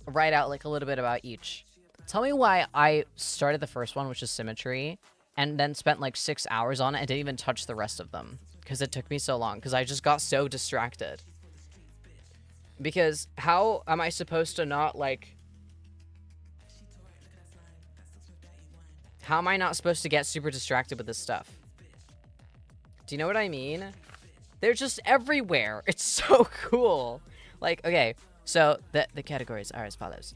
write out like a little bit about each. Tell me why I started the first one, which is symmetry, and then spent like 6 hours on it and didn't even touch the rest of them. Because it took me so long. Because I just got so distracted. Because how am I supposed to not like... How am I not supposed to get super distracted with this stuff? Do you know what I mean? They're just everywhere. It's so cool. Like, okay, so the categories are as follows.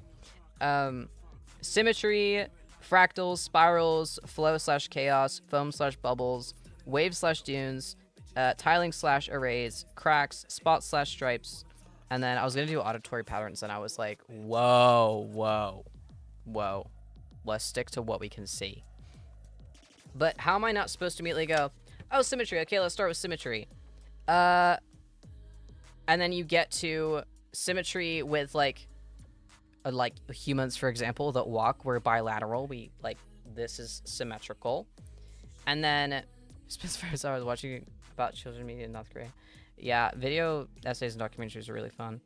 Symmetry, fractals, spirals, flow/chaos, foam/bubbles, waves/dunes, tiling/arrays, cracks, spots/stripes, and then I was gonna do auditory patterns, and I was like, whoa. Let's stick to what we can see. But how am I not supposed to immediately go, oh, symmetry. Okay, let's start with symmetry. And then you get to symmetry with like humans, for example, that walk. We're bilateral. We like this is symmetrical. And then as I was watching about children media in North Korea. Yeah, video essays and documentaries are really fun.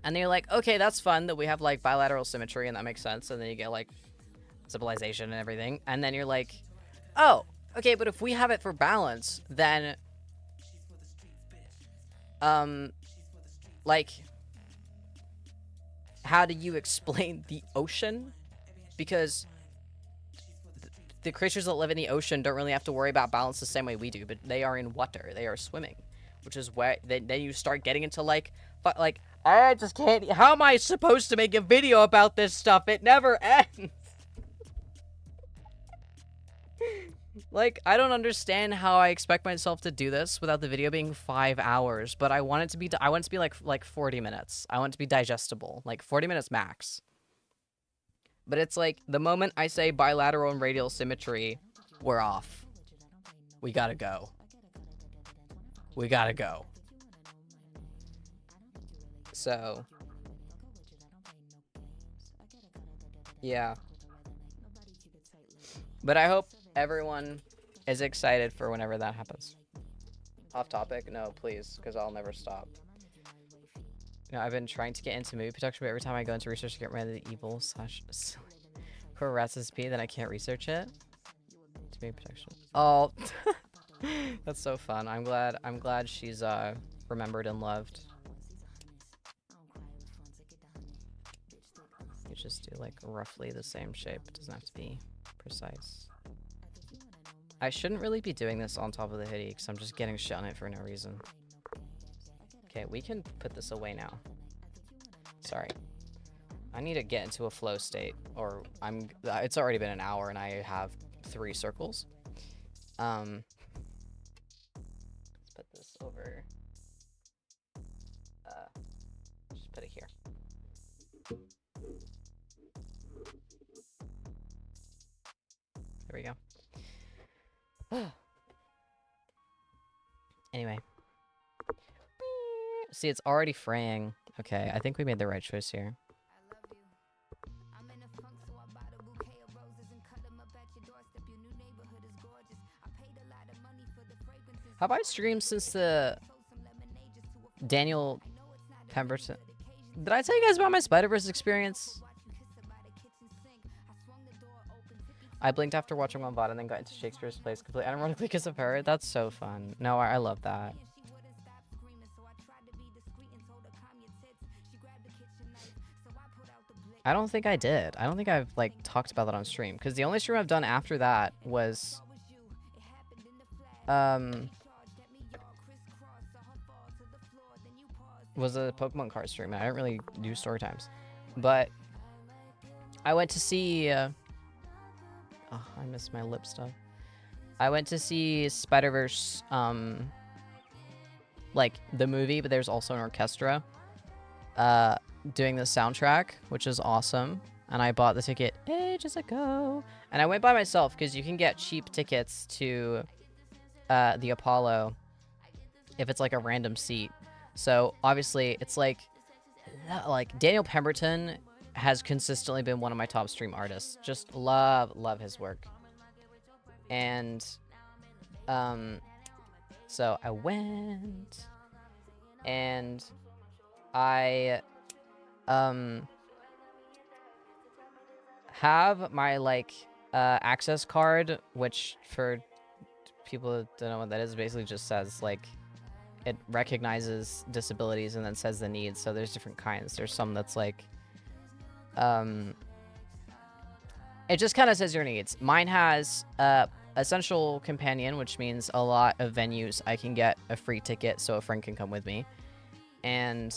And they're like, okay, that's fun that we have like bilateral symmetry and that makes sense. And then you get like civilization and everything. And then you're like, oh, okay, but if we have it for balance, then, like, how do you explain the ocean? Because the creatures that live in the ocean don't really have to worry about balance the same way we do, but they are in water. They are swimming, which is where then you start getting into like I just can't. How am I supposed to make a video about this stuff? It never ends. Like, I don't understand how I expect myself to do this without the video being 5 hours, but I want it to be like 40 minutes. I want it to be digestible, like 40 minutes max. But it's like the moment I say bilateral and radial symmetry, we're off. We gotta go. We gotta go. So, yeah. But I hope everyone is excited for whenever that happens. Off topic? No, please, because I'll never stop. You know, I've been trying to get into movie production, but every time I go into research to get rid of the evil / core recipe, then I can't research it. To movie production. Oh, that's so fun. I'm glad she's remembered and loved. You just do like roughly the same shape. It doesn't have to be precise. I shouldn't really be doing this on top of the hoodie because I'm just getting shit on it for no reason. Okay, we can put this away now. Sorry. I need to get into a flow state, or it's already been an hour and I have 3 circles. Let's put this over. Just put it here. There we go. Anyway. See, it's already fraying. Okay, I think we made the right choice here. Have I streamed since the Daniel Pemberton? Did I tell you guys about my Spider-Verse experience? I blinked after watching one VOD and then got into Shakespeare's Plays completely unironically because of her. That's so fun. No, I love that. I don't think I did. I don't think I've like talked about that on stream because the only stream I've done after that was a Pokemon card stream. And I didn't really do story times, but I went to see. Oh, I miss my lip stuff. I went to see Spider-Verse, like the movie, but there's also an orchestra doing the soundtrack, which is awesome. And I bought the ticket ages ago. And I went by myself because you can get cheap tickets to the Apollo if it's like a random seat. So obviously it's like Daniel Pemberton has consistently been one of my top stream artists. Just love his work. And so I went and I have my like access card, which for people that don't know what that is, basically just says like it recognizes disabilities and then says the needs. So there's different kinds. There's some that's like it just kind of says your needs. Mine has essential companion, which means a lot of venues I can get a free ticket so a friend can come with me. And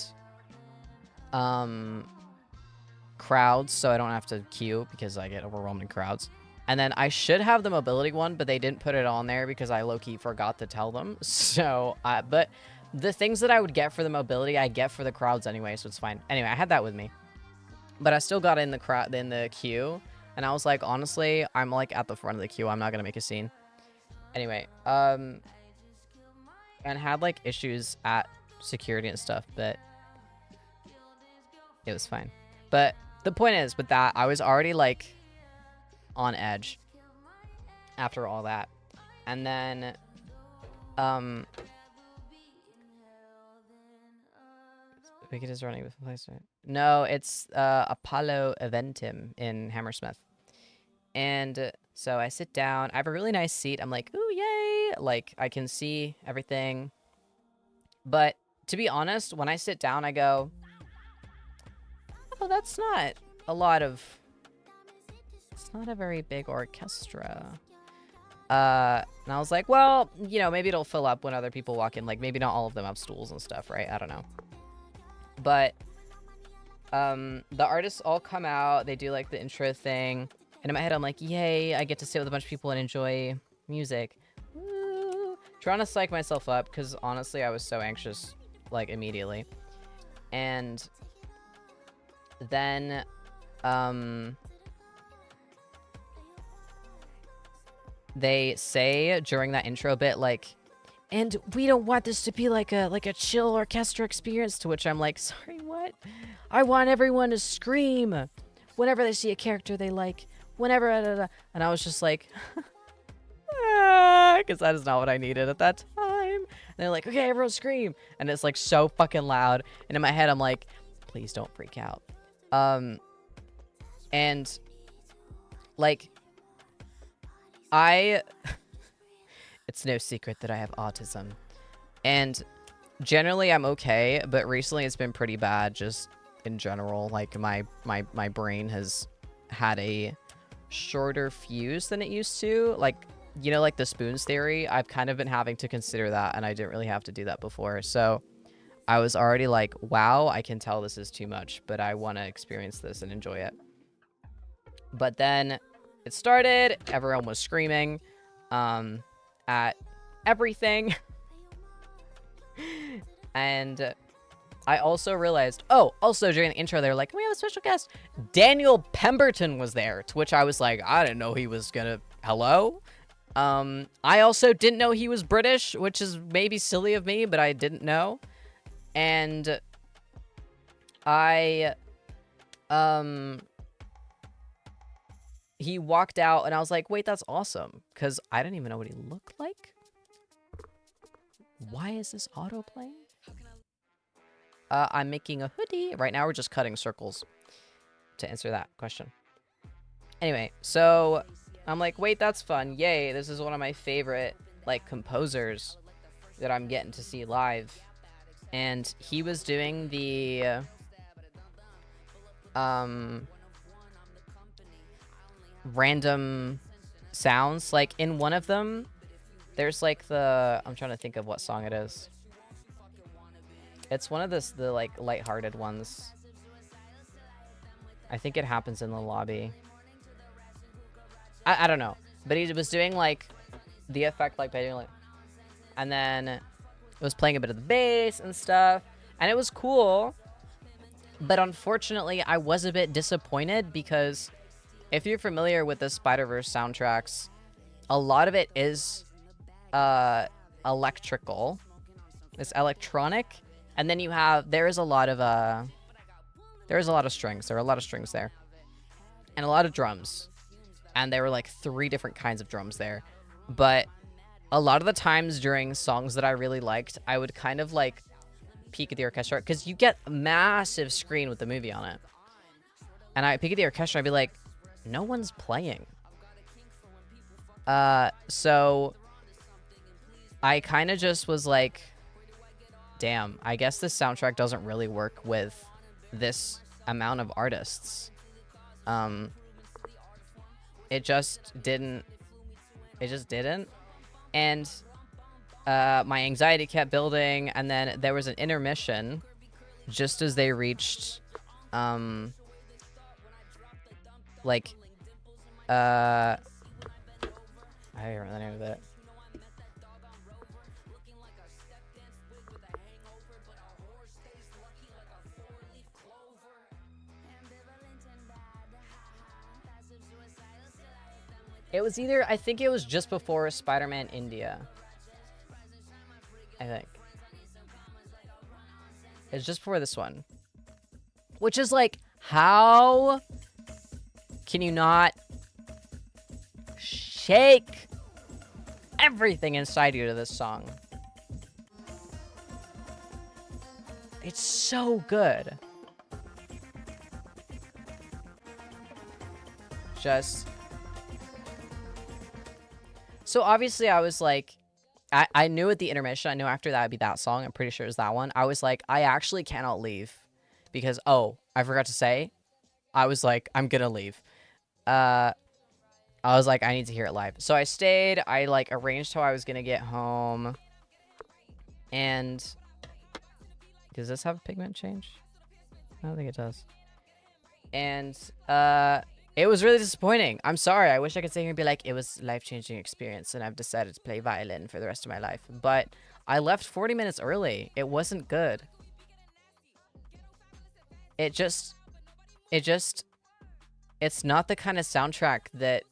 crowds, so I don't have to queue because I get overwhelmed in crowds. And then I should have the mobility one, but they didn't put it on there because I low-key forgot to tell them. So, but the things that I would get for the mobility, I get for the crowds anyway, so it's fine. Anyway, I had that with me. But I still got in the queue, and I was like, honestly, I'm like at the front of the queue. I'm not gonna make a scene. Anyway, and had like issues at security and stuff, but it was fine. But the point is, with that, I was already like on edge after all that. And then Wicked is running with replacement. No, it's Apollo Eventim in Hammersmith. And so I sit down. I have a really nice seat. I'm like, ooh, yay! Like, I can see everything. But to be honest, when I sit down, I go, oh, that's not a lot of... It's not a very big orchestra. And I was like, well, you know, maybe it'll fill up when other people walk in. Like, maybe not all of them have stools and stuff, right? I don't know. But the artists all come out. They do, like, the intro thing. And in my head, I'm like, yay, I get to sit with a bunch of people and enjoy music. Woo! Trying to psych myself up, because honestly, I was so anxious, like, immediately. And then, they say during that intro bit, like, and we don't want this to be like a chill orchestra experience, to which I'm like, sorry, what? I want everyone to scream whenever they see a character they like, whenever, and I was just like, because that is not what I needed at that time. And they're like, okay, everyone scream. And it's like so fucking loud. And in my head, I'm like, please don't freak out. And like, it's no secret that I have autism, and generally I'm okay, but recently it's been pretty bad just in general. Like my brain has had a shorter fuse than it used to. Like, you know, like the spoons theory, I've kind of been having to consider that, and I didn't really have to do that before. So I was already like, wow, I can tell this is too much, but I want to experience this and enjoy it. But then it started, everyone was screaming at everything. And I also realized, oh, also during the intro, they were like, we have a special guest. Daniel Pemberton was there, to which I was like, I didn't know he was gonna, hello? I also didn't know he was British, which is maybe silly of me, but I didn't know. And he walked out, and I was like, wait, that's awesome. Because I didn't even know what he looked like. Why is this auto playing? I'm making a hoodie. Right now, we're just cutting circles to answer that question. Anyway, so I'm like, wait, that's fun. Yay, this is one of my favorite, like, composers that I'm getting to see live. And he was doing the... random sounds. Like in one of them, there's like the, I'm trying to think of what song it is. It's one of the like lighthearted ones. I think it happens in the lobby. I don't know, but he was doing like the effect like like, and then it was playing a bit of the bass and stuff, and it was cool. But unfortunately, I was a bit disappointed because if you're familiar with the Spider-Verse soundtracks, a lot of it is electrical. It's electronic, and then there's a lot of strings. There are a lot of strings there, and a lot of drums, and there were like 3 different kinds of drums there. But a lot of the times during songs that I really liked, I would kind of like peek at the orchestra because you get a massive screen with the movie on it, and I peek at the orchestra, I'd be like, no one's playing. So I kind of just was like, damn, I guess this soundtrack doesn't really work with this amount of artists. It just didn't. And my anxiety kept building, and then there was an intermission just as they reached, like, I don't remember the name of it. It was either, I think it was just before Spider-Man India. I think. It's just before this one. Which is like, how can you not shake everything inside you to this song? It's so good. Just... So obviously I was like, I knew at the intermission, I knew after that would be that song. I'm pretty sure it was that one. I was like, I actually cannot leave because, oh, I forgot to say, I was like, I'm gonna leave. I was like, I need to hear it live. So I stayed. I like arranged how I was gonna get home. And does this have a pigment change? I don't think it does. And it was really disappointing. I'm sorry. I wish I could sit here and be like, it was a life-changing experience, and I've decided to play violin for the rest of my life. But I left 40 minutes early. It wasn't good. It's not the kind of soundtrack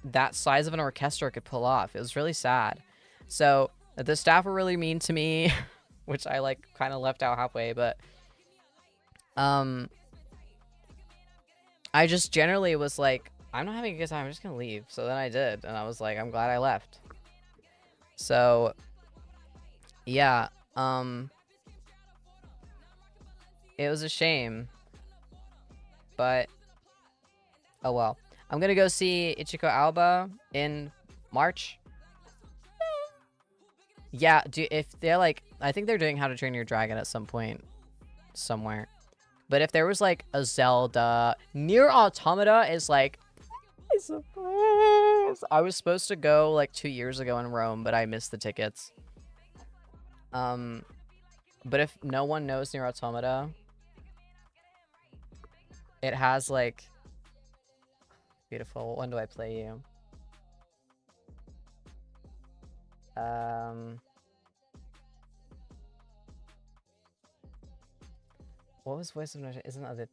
that size of an orchestra could pull off. It was really sad. So the staff were really mean to me, which I like kind of left out halfway, but I just generally was like, I'm not having a good time. I'm just going to leave. So then I did. And I was like, I'm glad I left. So, yeah. It was a shame. But, oh well. I'm going to go see Ichiko Alba in March. Yeah, if they're like, I think they're doing How to Train Your Dragon at some point somewhere. But if there was like a Zelda, Nier Automata is like, I suppose. I was supposed to go like 2 years ago in Rome, but I missed the tickets. But if no one knows Nier Automata, it has like, beautiful. When do I play you? What was Voice of Nature? Isn't that the...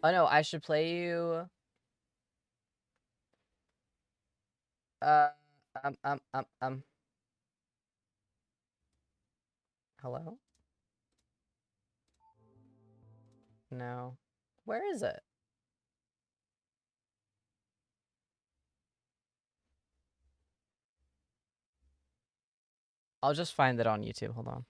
Oh no, I should play you... Hello? No. Where is it? I'll just find it on YouTube. Hold on.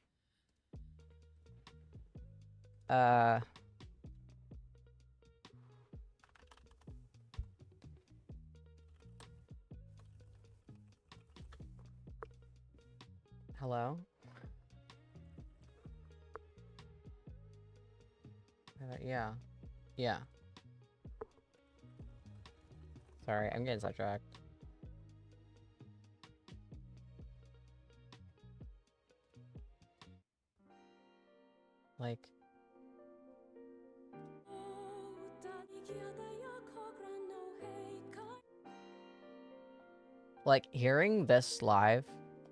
Hello? Yeah. Yeah. Sorry, I'm getting sidetracked. Like... like, hearing this live,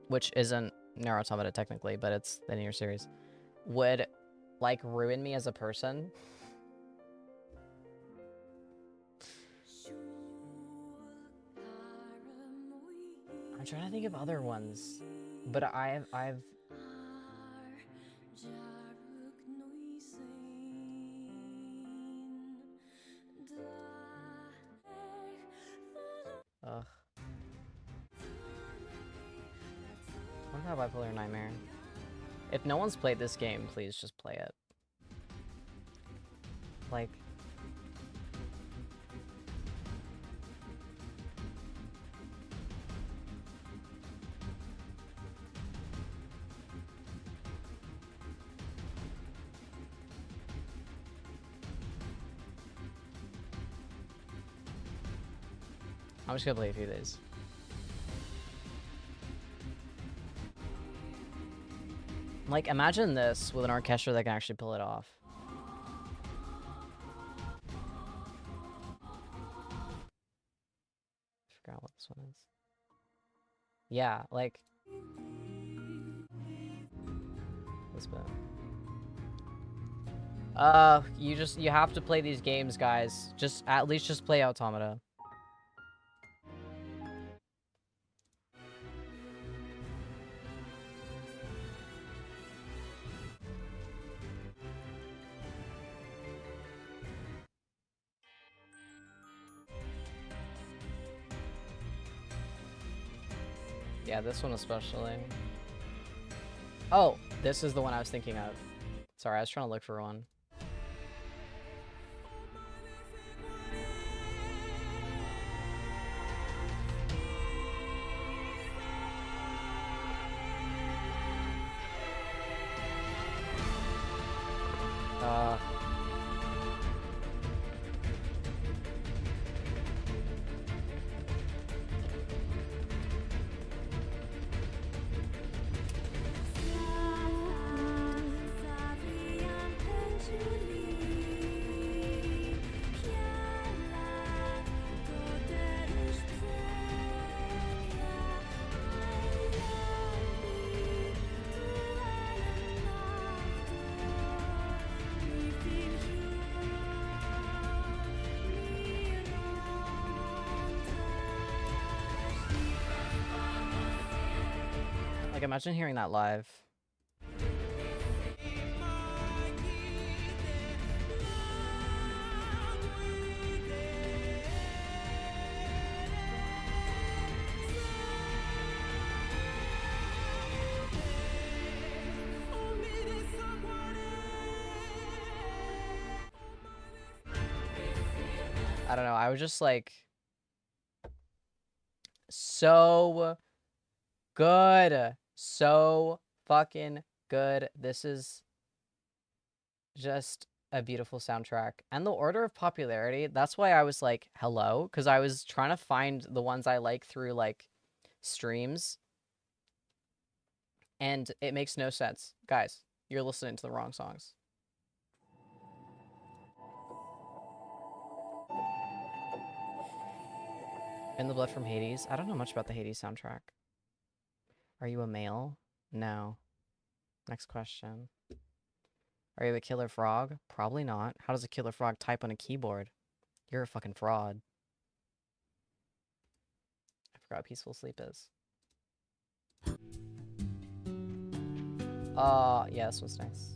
which isn't Nier Automata technically, but it's the Nier series, would, like, ruin me as a person. I'm trying to think of other ones, but I've ugh. What about Bipolar Nightmare? If no one's played this game, please just play it. Like, I'm just gonna play a few of these. Like, imagine this with an orchestra that can actually pull it off. I forgot what this one is. Yeah, like this bit. You have to play these games, guys. Just at least just play Automata. Yeah, this one especially. Oh, this is the one I was thinking of. Sorry, I was trying to look for one. Like, imagine hearing that live. I don't know, I was just like so good. So fucking good. This is just a beautiful soundtrack. And the order of popularity, that's why I was like, hello, because I was trying to find the ones I like through like streams. And it makes no sense. Guys, you're listening to the wrong songs. In the Blood from Hades? I don't know much about the Hades soundtrack. Are you a male? No. Next question. Are you a killer frog? Probably not. How does a killer frog type on a keyboard? You're a fucking fraud. I forgot what Peaceful Sleep is. Yeah, this one's nice.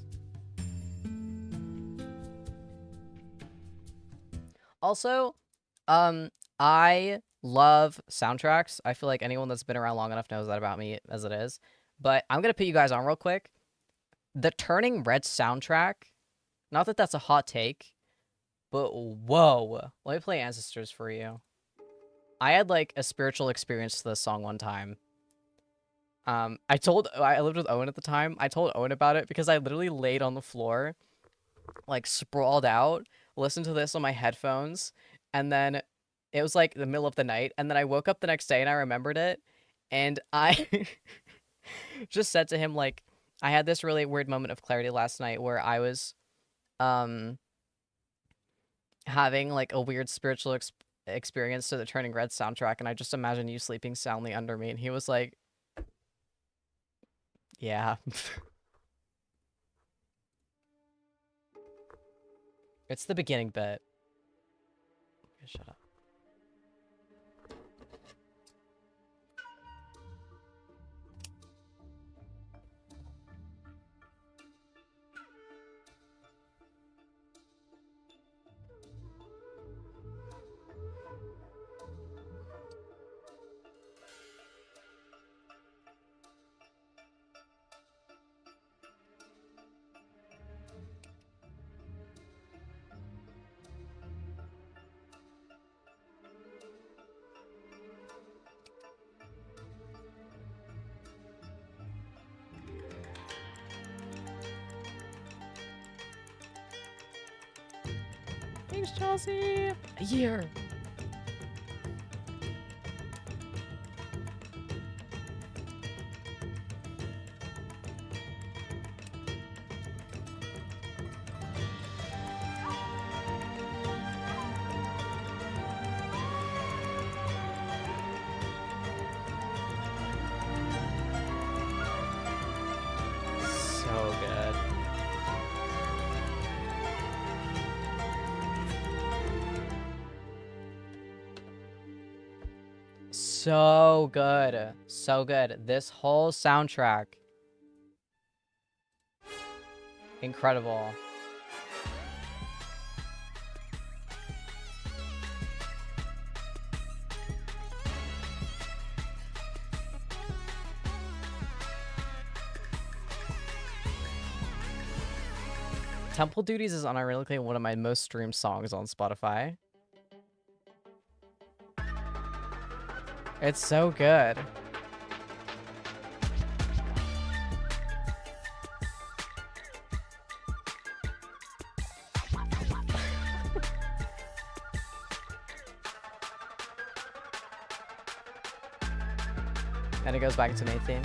Also, I love soundtracks. I feel like anyone that's been around long enough knows that about me as it is. But I'm gonna put you guys on real quick. The Turning Red soundtrack, not that that's a hot take, but whoa. Let me play Ancestors for you. I had like a spiritual experience to this song one time. I lived with Owen at the time. I told Owen about it because I literally laid on the floor, like sprawled out, listened to this on my headphones, and then it was like the middle of the night, and then I woke up the next day and I remembered it, and I just said to him, like, I had this really weird moment of clarity last night where I was having like a weird spiritual experience to the Turning Red soundtrack, and I just imagine you sleeping soundly under me. And he was like, yeah. It's the beginning bit. Okay, shut up. Thanks, Chelsea. A year. So good. So good. So good. This whole soundtrack. Incredible. Temple Duties is unironically one of my most streamed songs on Spotify. It's so good. And it goes back to main theme.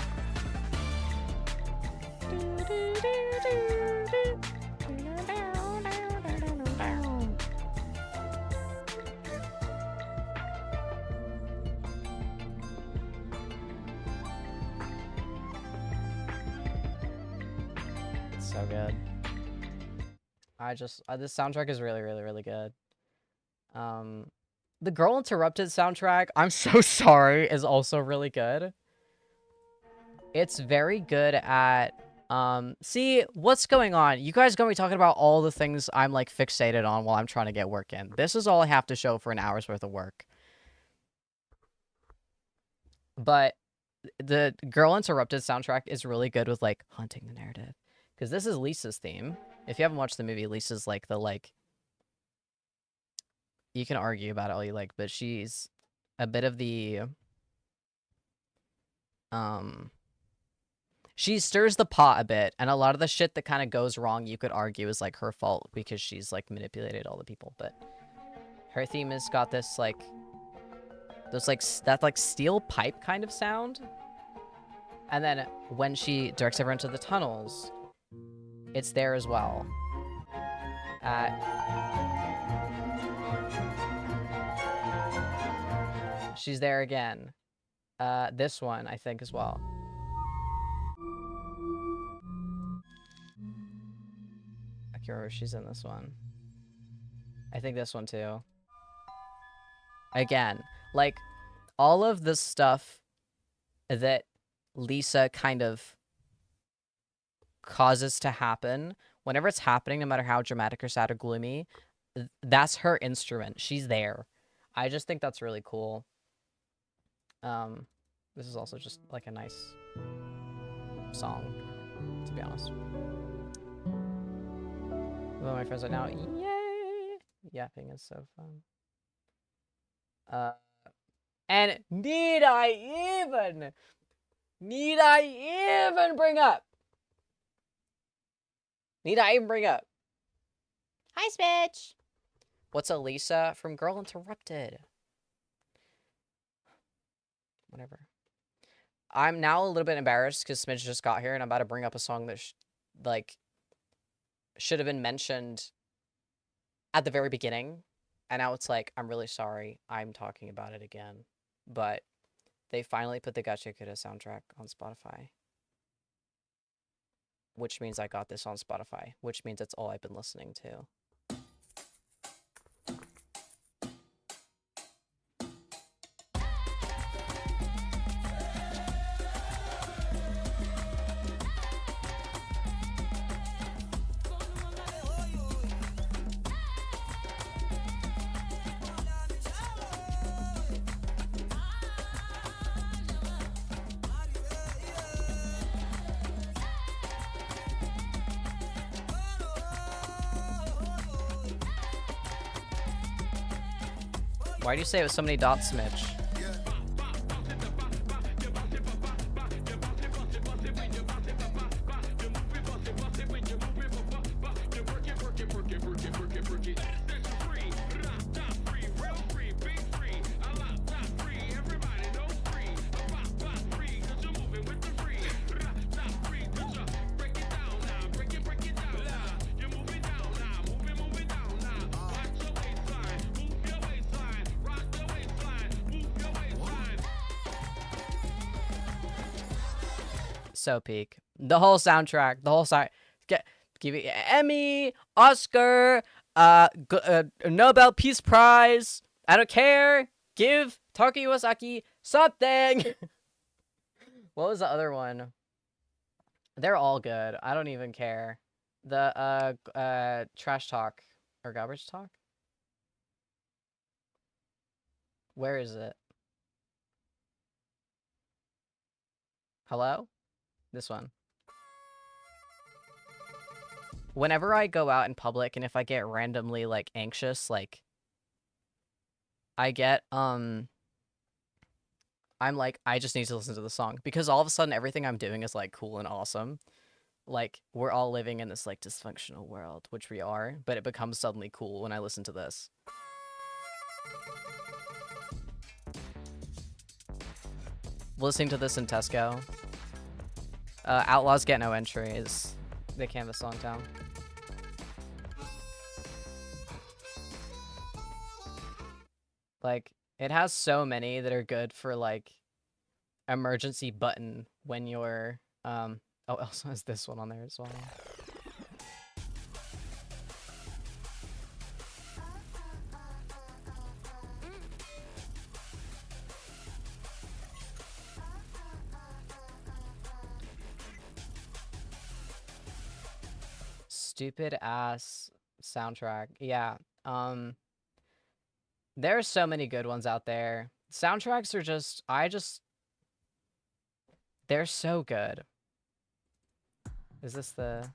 It's so good. This soundtrack is really, really, really good. The Girl Interrupted soundtrack, I'm so sorry, is also really good. It's very good at, see, what's going on? You guys gonna be talking about all the things I'm, like, fixated on while I'm trying to get work in. This is all I have to show for an hour's worth of work. But the Girl Interrupted soundtrack is really good with, like, hunting the narrative. Because this is Lisa's theme. If you haven't watched the movie, Lisa's, like, the, like... You can argue about it all you like, but she's a bit of the... She stirs the pot a bit, and a lot of the shit that kind of goes wrong, you could argue, is, like, her fault, because she's, like, manipulated all the people, but... Her theme has got this, like... Those, like, that, like, steel pipe kind of sound. And then when she directs everyone to the tunnels, it's there as well. She's there again. This one, I think, as well. I can't remember if she's in this one. I think this one, too. Again, like, all of the stuff that Lisa kind of causes to happen, whenever it's happening, no matter how dramatic or sad or gloomy, that's her instrument. She's there. I just think that's really cool. This is also just, like, a nice song, to be honest. Well, my friends are now, yay! Yapping is so fun. And need I even bring up? Hi, Spitch! What's Elisa from Girl Interrupted? Whatever. I'm now a little bit embarrassed because Smidge just got here and I'm about to bring up a song that, should have been mentioned at the very beginning. And now it's like, I'm really sorry, I'm talking about it again. But they finally put the Gachikura soundtrack on Spotify. Which means I got this on Spotify. Which means it's all I've been listening to. Why do you say it with so many dots, Mitch? So peak. The whole soundtrack, the whole side. Give it Emmy, Oscar, Nobel Peace Prize. I don't care. Give Taki Iwasaki something. What was the other one? They're all good. I don't even care. The Trash Talk or Garbage Talk. Where is it? Hello? This one. Whenever I go out in public and if I get randomly, like, anxious, like, I get, I'm like, I just need to listen to the song. Because all of a sudden, everything I'm doing is, like, cool and awesome. Like, we're all living in this, like, dysfunctional world, which we are, but it becomes suddenly cool when I listen to this. Listening to this in Tesco. Outlaws Get No Entry is the Canvas song town. Like, it has so many that are good for, like, emergency button when you're, oh, it also has this one on there as well. Stupid ass soundtrack. Yeah. There are so many good ones out there. Soundtracks are just, they're so good. Is this the...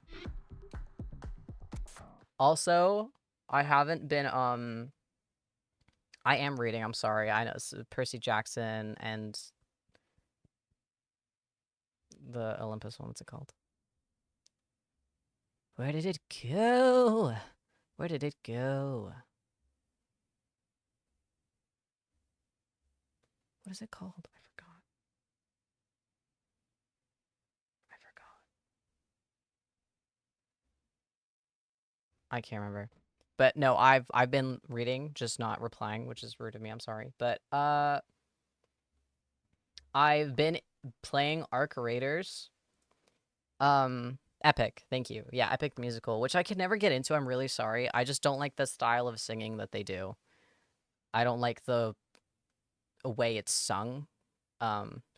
Also, I haven't been, I am reading, I'm sorry. I know, it's Percy Jackson and the Olympus one, what's it called? Where did it go? Where did it go? What is it called? I forgot. I can't remember. But no, I've been reading, just not replying, which is rude of me. I'm sorry. But I've been playing Arc Raiders. Epic. Thank you. Yeah, Epic Musical, which I could never get into. I'm really sorry. I just don't like the style of singing that they do. I don't like the way it's sung.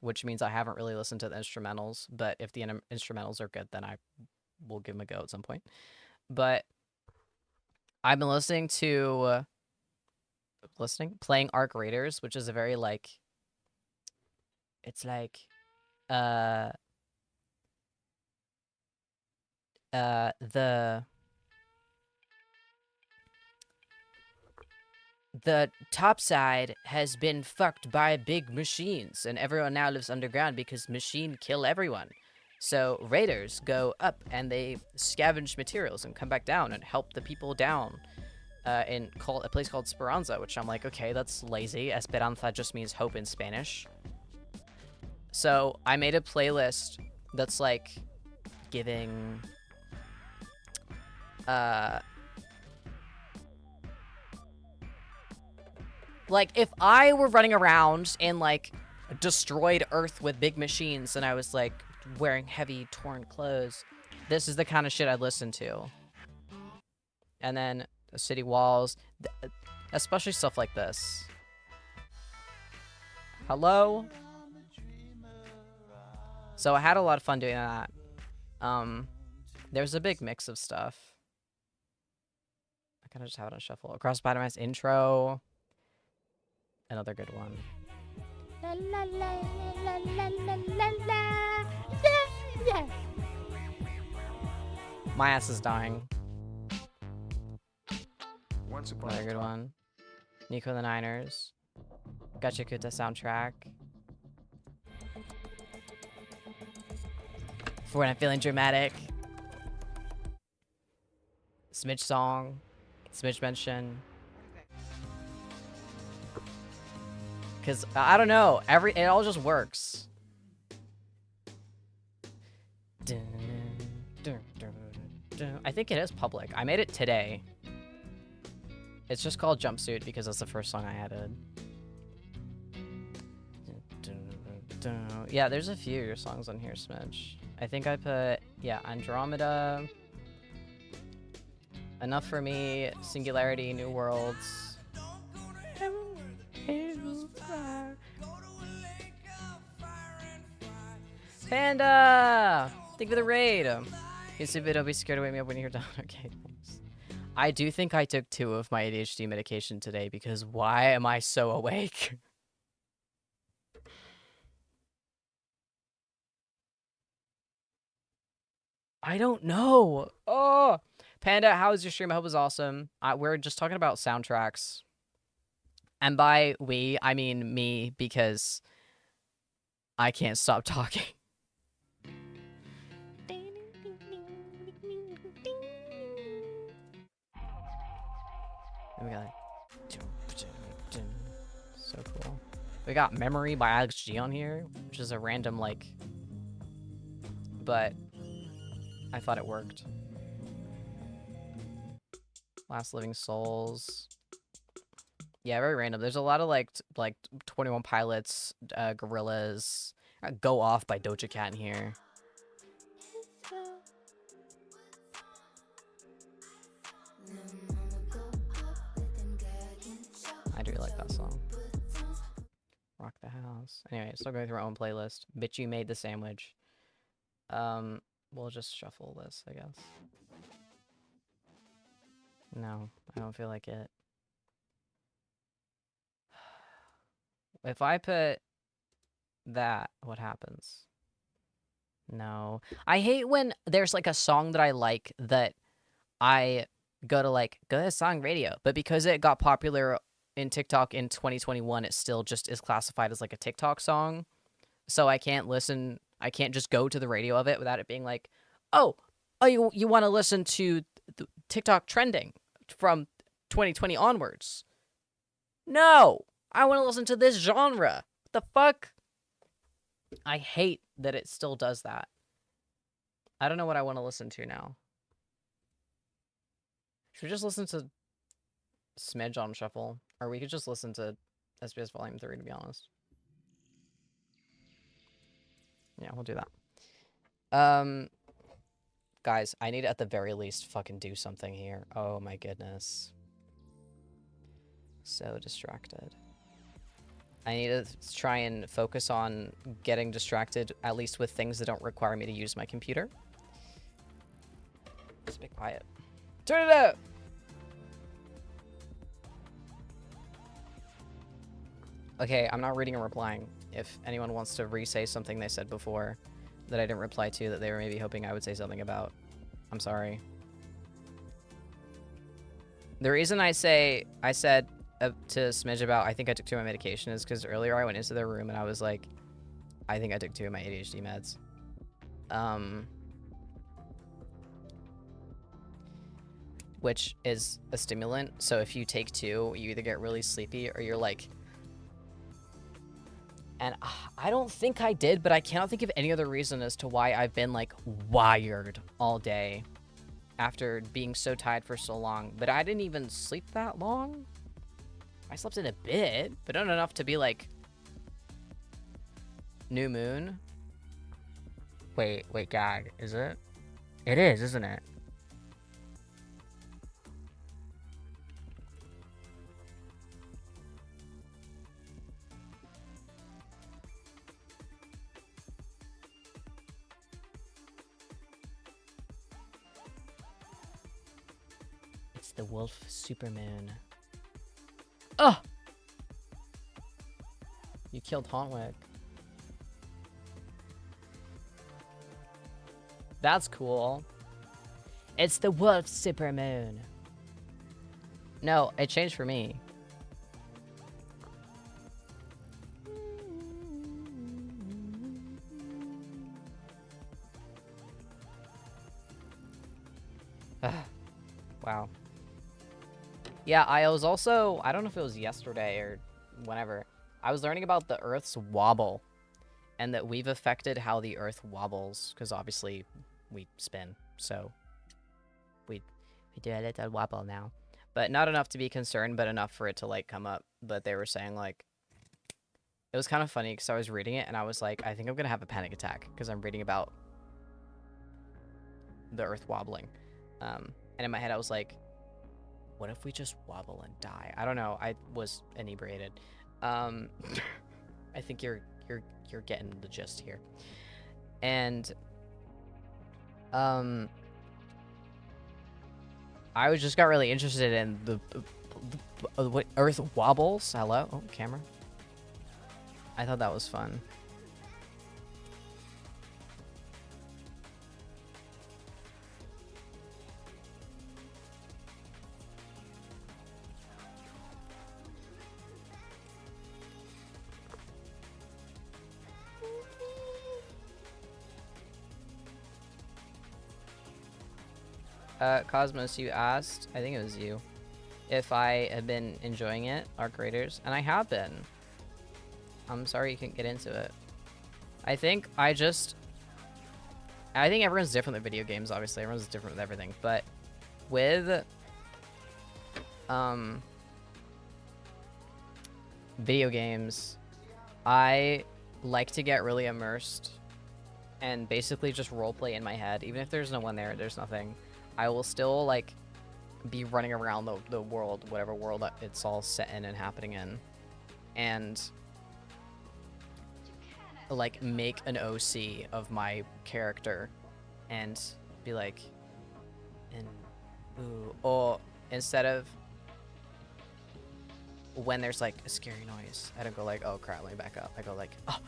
Which means I haven't really listened to the instrumentals, but if the instrumentals are good, then I will give them a go at some point. But I've been playing Arc Raiders, which is a very, like, it's like, the top side has been fucked by big machines, and everyone now lives underground because machine kill everyone. So raiders go up and they scavenge materials and come back down and help the people down in a place called Speranza, which I'm like, okay, that's lazy. Esperanza just means hope in Spanish. So I made a playlist that's like giving Like, if I were running around in, like, destroyed Earth with big machines and I was, like, wearing heavy, torn clothes, this is the kind of shit I'd listen to. And then the city walls, especially stuff like this. Hello? So I had a lot of fun doing that. There's a big mix of stuff. I kind of just have it on shuffle. Across Spider-Man's intro. Another good one. La, la, la, la, la, la, la, la. Yeah, yeah. My ass is dying. Another good one. Nico and the Niners. Gacha Kuta soundtrack. For when I'm feeling dramatic. Smidge song. Smidge mention. Because, I don't know. It all just works. I think it is public. I made it today. It's just called Jumpsuit because that's the first song I added. Yeah, there's a few of your songs on here, Smidge. I think I put, yeah, Andromeda. Enough for Me, Singularity, New Worlds. Panda! Thank you for the raid. Hey, Super, don't be scared to wake me up when you're done. Okay, thanks. I do think I took 2 of my ADHD medication today because why am I so awake? I don't know. Oh, Panda, how was your stream? I hope it was awesome. We're just talking about soundtracks. And by we, I mean me, because I can't stop talking. We got so cool. We got Memory by Alex G on here, which is a random, like, but I thought it worked. Last Living Souls. Yeah, very random. There's a lot of like 21 Pilots, Gorillaz, Go Off by Doja Cat in here. I do like that song. Rock the House. Anyway, still going through our own playlist. Bitch, you made the sandwich. We'll just shuffle this, I guess. No, I don't feel like it. If I put that, what happens? No. I hate when there's like a song that I like that I go to song radio, but because it got popular in TikTok in 2021, it still just is classified as like a TikTok song. So I can't just go to the radio of it without it being like, oh, you want to listen to TikTok trending from 2020 onwards. No, I want to listen to this genre. What the fuck? I hate that it still does that. I don't know what I want to listen to now. Should we just listen to Smidge on shuffle? Or we could just listen to SBS Volume 3, to be honest. Yeah, we'll do that. Guys, I need to at the very least fucking do something here. Oh my goodness. So distracted. I need to try and focus on getting distracted, at least with things that don't require me to use my computer. Just be quiet. Turn it up! Okay, I'm not reading and replying. If anyone wants to re-say something they said before that I didn't reply to that they were maybe hoping I would say something about, I'm sorry. The reason I said to Smidge about I think I took 2 of my medication is because earlier I went into their room and I was like, I think I took 2 of my ADHD meds. Which is a stimulant, so if you take 2, you either get really sleepy or you're like... And I don't think I did, but I cannot think of any other reason as to why I've been, like, wired all day after being so tired for so long. But I didn't even sleep that long. I slept in a bit, but not enough to be like new moon. Wait, God, is it? It is, isn't it? It's the wolf supermoon. Oh! You killed Hauntwick. That's cool. It's the wolf supermoon. No, it changed for me. Wow. Yeah, I was also, I don't know if it was yesterday or whenever, I was learning about the Earth's wobble and that we've affected how the Earth wobbles because obviously we spin, so we do a little wobble now. But not enough to be concerned, but enough for it to like come up. But they were saying like, it was kind of funny because I was reading it and I was like, I think I'm gonna have a panic attack because I'm reading about the Earth wobbling. And in my head I was like, what if we just wobble and die? I don't know. I was inebriated. I think you're getting the gist here. And I just got really interested in the what Earth wobbles. Hello, oh camera. I thought that was fun. Cosmos, you asked, I think it was you, if I have been enjoying it, Arc Raiders, and I have been. I'm sorry you couldn't get into it. I think everyone's different with video games, obviously. Everyone's different with everything, but with video games, I like to get really immersed and basically just roleplay in my head. Even if there's no one there, there's nothing. I will still, like, be running around the world, whatever world it's all set in and happening in. And, like, make an OC of my character and be like, ooh, or instead of when there's, like, a scary noise, I don't go like, oh crap, let me back up. I go like, oh.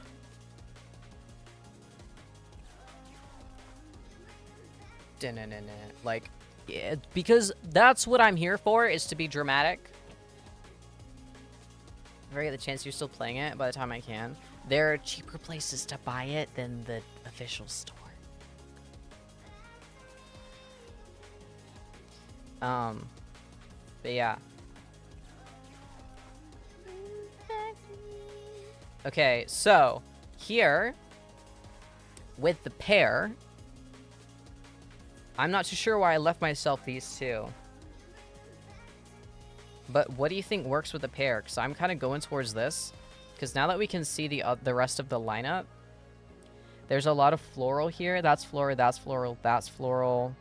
Like, yeah, because that's what I'm here for, is to be dramatic. If I get the chance, you're still playing it by the time I can. There are cheaper places to buy it than the official store. But yeah. Okay, so here with the pair, I'm not too sure why I left myself these two. But what do you think works with the pair? Because I'm kind of going towards this. Because now that we can see the rest of the lineup, there's a lot of floral here. That's floral, that's floral, that's floral.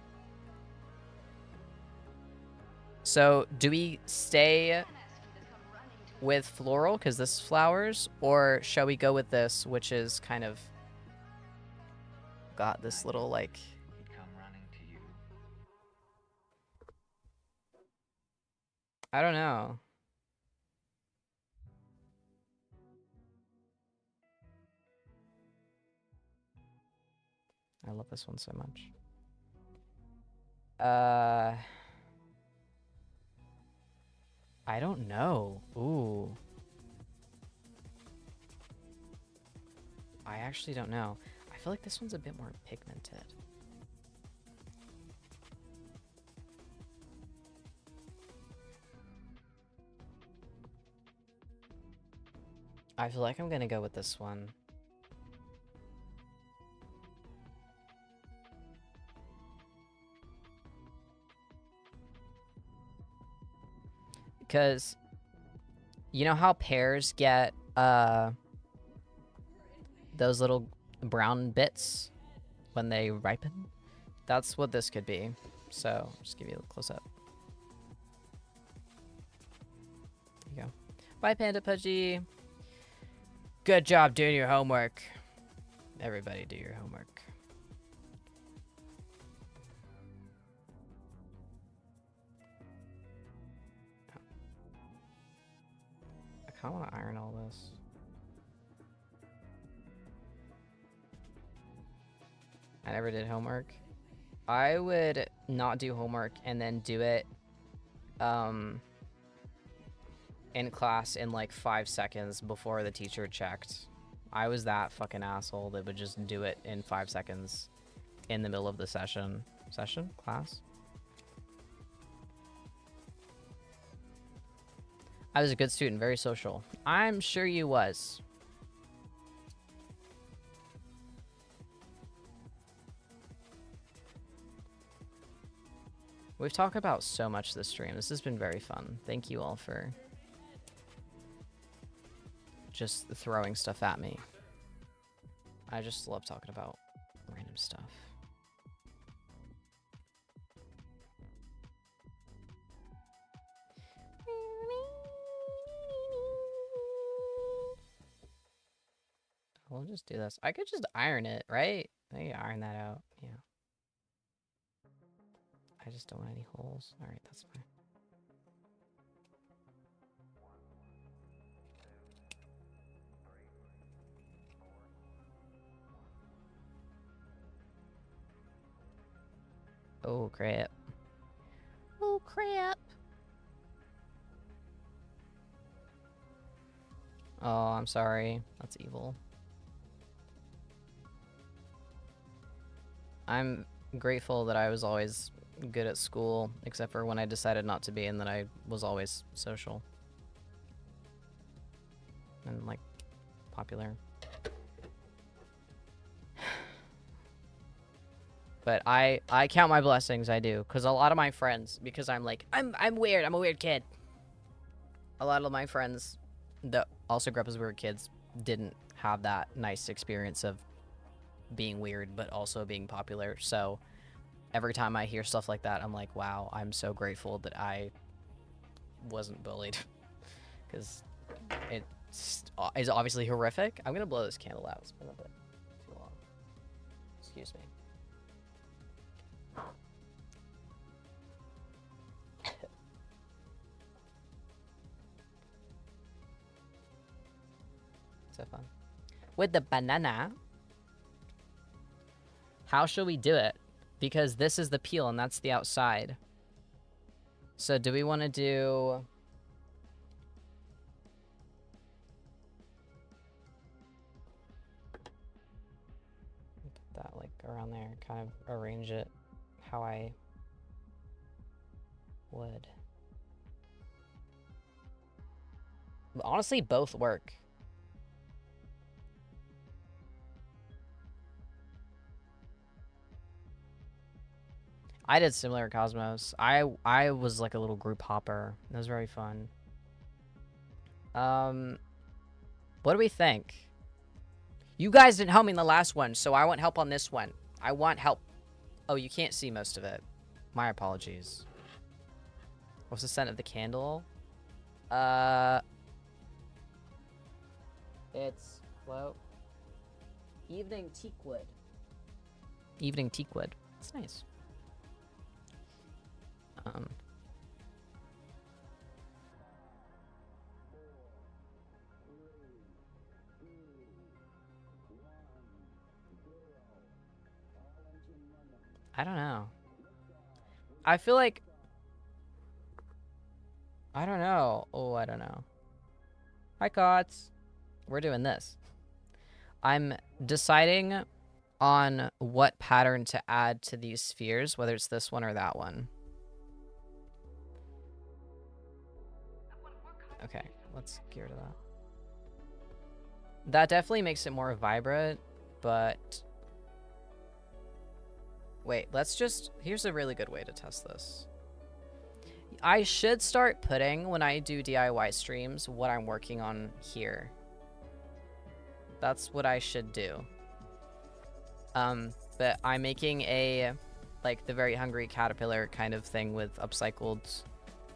So do we stay with floral because this is flowers? Or shall we go with this, which is kind of got this little like... I don't know. I love this one so much. I don't know. Ooh. I actually don't know. I feel like this one's a bit more pigmented. I feel like I'm gonna go with this one. Because You know how pears get those little brown bits when they ripen? That's what this could be. So, just give you a close up. There you go. Bye, Panda Pudgy. Good job doing your homework. Everybody do your homework. I kind of want to iron all this. I never did homework. I would not do homework and then do it in class in like 5 seconds before the teacher checked. I was that fucking asshole that would just do it in 5 seconds in the middle of the session. Class? I was a good student, very social. I'm sure you was. We've talked about so much this stream. This has been very fun. Thank you all for just throwing stuff at me. I just love talking about random stuff. We'll just do this. I could just iron it, right? I can iron that out. Yeah. I just don't want any holes. Alright, that's fine. Oh, crap. Oh, crap. Oh, I'm sorry. That's evil. I'm grateful that I was always good at school, except for when I decided not to be, and that I was always social. And, like, popular. But I count my blessings, I do. Because a lot of my friends, because I'm like, I'm weird, I'm a weird kid. A lot of my friends that also grew up as weird kids didn't have that nice experience of being weird, but also being popular. So every time I hear stuff like that, I'm like, wow, I'm so grateful that I wasn't bullied. Because it is obviously horrific. I'm going to blow this candle out. It's been a bit too long. Excuse me. So fun. With the banana. How shall we do it? Because this is the peel and that's the outside. So do we want to do... Put that like around there. Kind of arrange it how I would. Honestly, both work. I did similar Cosmos. I was like a little group hopper. It was very fun. What do we think? You guys didn't help me in the last one, so I want help on this one. I want help. Oh, you can't see most of it. My apologies. What's the scent of the candle? It's, well, Evening Teakwood. Evening Teakwood. That's nice. I don't know. I feel like... I don't know. Oh, I don't know. Hi, Cots. We're doing this. I'm deciding on what pattern to add to these spheres, whether it's this one or that one. Okay, let's gear to that. That definitely makes it more vibrant, but... Wait, let's just... Here's a really good way to test this. I should start putting, when I do DIY streams, what I'm working on here. That's what I should do. But I'm making a, like, the Very Hungry Caterpillar kind of thing with upcycled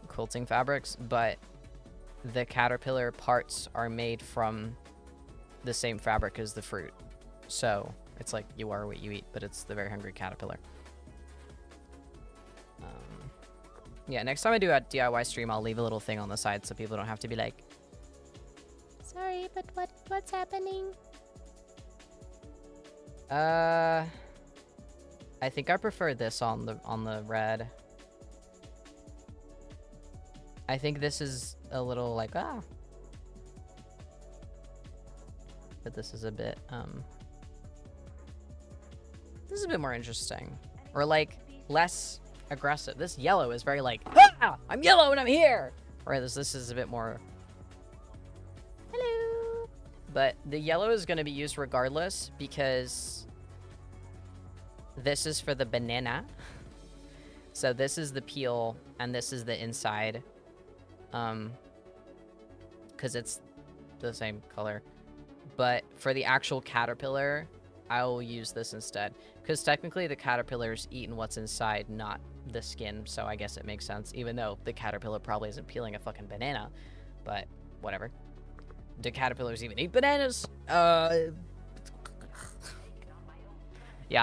quilting fabrics, but the caterpillar parts are made from the same fabric as the fruit. So it's like you are what you eat, but it's the Very Hungry Caterpillar. Yeah, next time I do a DIY stream, I'll leave a little thing on the side so people don't have to be like, sorry, but what's happening? I think I prefer this on the red. I think this is a little like, but this is a bit, this is a bit more interesting. Or like, less aggressive. This yellow is very like, ah! I'm yellow and I'm here! Whereas this is a bit more, hello! But the yellow is going to be used regardless because this is for the banana. So this is the peel and this is the inside. Because it's the same color. But for the actual caterpillar, I will use this instead. Because technically the caterpillar's eating what's inside, not the skin. So I guess it makes sense. Even though the caterpillar probably isn't peeling a fucking banana. But whatever. Do caterpillars even eat bananas? Yeah,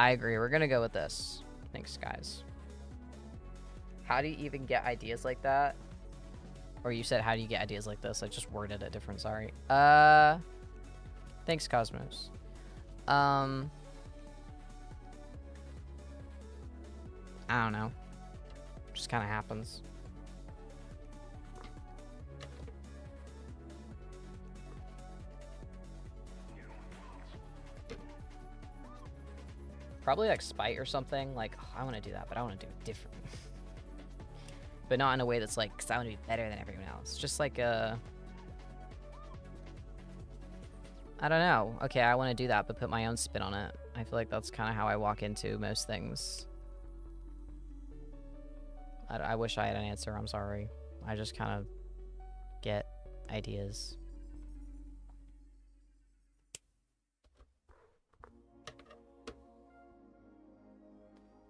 I agree. We're gonna go with this. Thanks, guys. How do you even get ideas like that? Or you said, how do you get ideas like this? I just worded it different, sorry. Thanks, Cosmos. I don't know. Just kind of happens. Probably like spite or something. Like, oh, I want to do that, but I want to do it different. But not in a way that's like, because I want to be better than everyone else. Just like a... I don't know. Okay, I want to do that, but put my own spin on it. I feel like that's kind of how I walk into most things. I wish I had an answer. I'm sorry. I just kind of get ideas.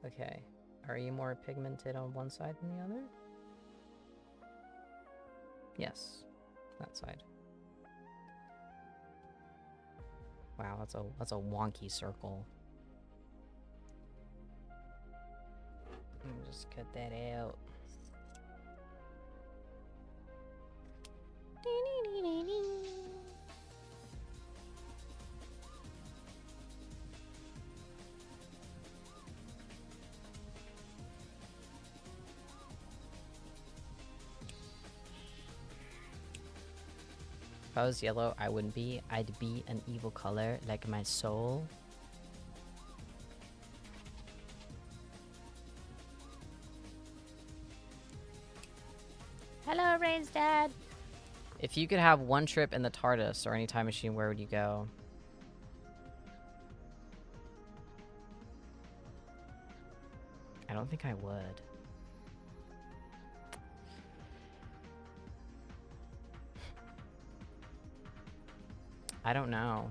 Okay. Are you more pigmented on one side than the other? Yes. That side. Wow, that's a wonky circle. Let me just cut that out. If I was yellow, I wouldn't be. I'd be an evil color, like my soul. Hello, Rain's dad. If you could have one trip in the TARDIS or any time machine, where would you go? I don't think I would. I don't know.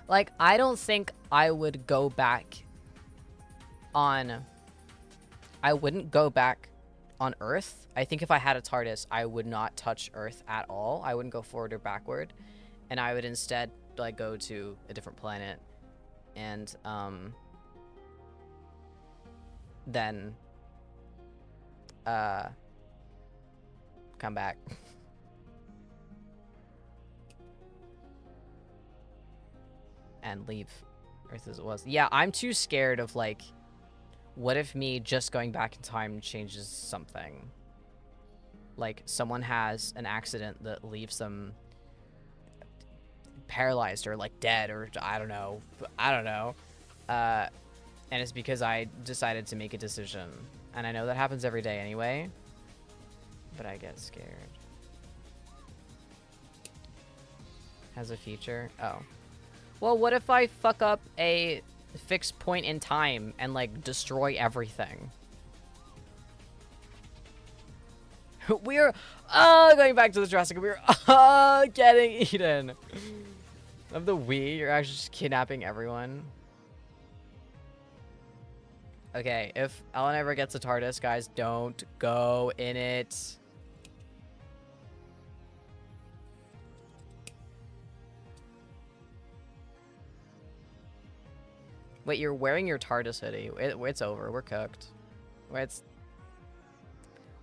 Like, I don't think I would go back on... I wouldn't go back on Earth. I think if I had a TARDIS, I would not touch Earth at all. I wouldn't go forward or backward. And I would instead, like, go to a different planet. And, then... come back. And leave Earth as it was. Yeah, I'm too scared of, like, what if me just going back in time changes something? Like, someone has an accident that leaves them paralyzed or, like, dead or I don't know. And it's because I decided to make a decision. And I know that happens every day anyway. But I get scared. Has a feature? Oh. Well, what if I fuck up a fixed point in time and, like, destroy everything? We're going back to the Jurassic. We're getting eaten. Of the Wii, you're actually just kidnapping everyone. Okay, if Ellen ever gets a TARDIS, guys, don't go in it. Wait, you're wearing your TARDIS hoodie. It's over. We're cooked. What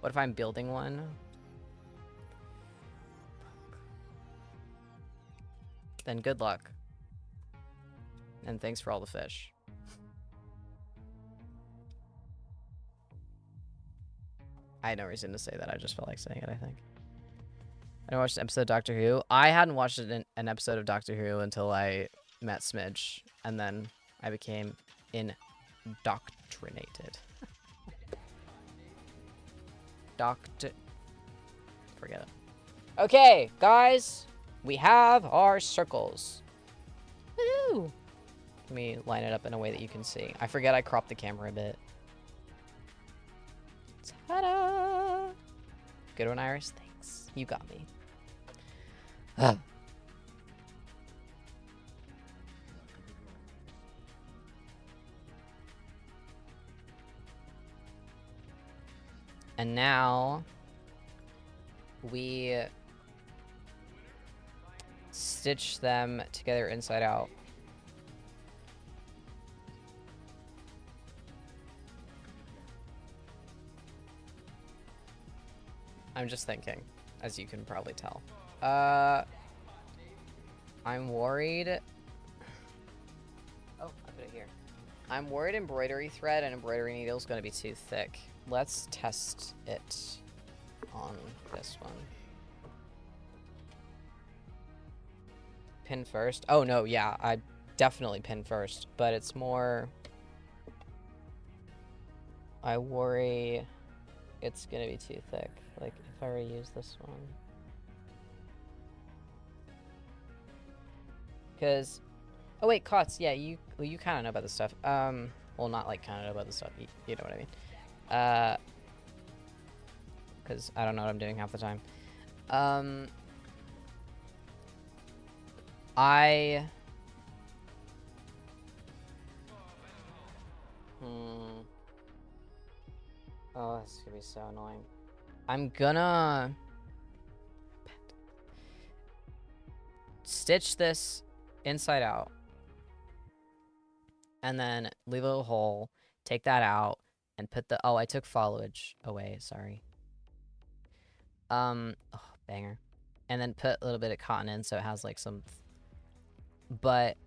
if I'm building one? Then good luck. And thanks for all the fish. I had no reason to say that. I just felt like saying it, I think. I watched an episode of Doctor Who. I hadn't watched an episode of Doctor Who until I met Smidge. And then I became indoctrinated. Forget it. Okay, guys. We have our circles. Woo! Let me line it up in a way that you can see. I forget I cropped the camera a bit. Ta-da! Good one, Iris. Thanks. You got me. And now we stitch them together inside out. I'm just thinking, as you can probably tell. I'm worried. Oh, I put it here. I'm worried embroidery thread and embroidery needle is going to be too thick. Let's test it on this one. Pin first. Oh, no, yeah, I definitely pin first, but it's more... I worry it's going to be too thick. Like, if I reuse this one. Because... Oh, wait, Cots, yeah, you kind of know about this stuff. Well, not, like, kind of know about this stuff. You know what I mean. Because I don't know what I'm doing half the time. Oh, this is gonna be so annoying. I'm gonna stitch this inside out. And then leave a little hole, take that out, and put the... Oh, I took foliage away, sorry. Oh, banger. And then put a little bit of cotton in so it has, like, some... But...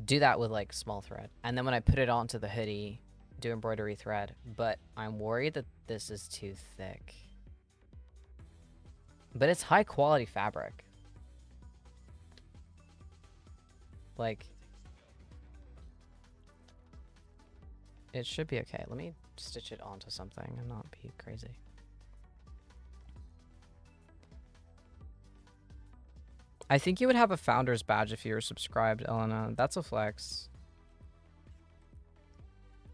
do that with, like, small thread. And then when I put it onto the hoodie, do embroidery thread. But I'm worried that this is too thick. But it's high-quality fabric. Like... it should be okay. Let me stitch it onto something and not be crazy. I think you would have a founder's badge if you were subscribed, Elena. That's a flex.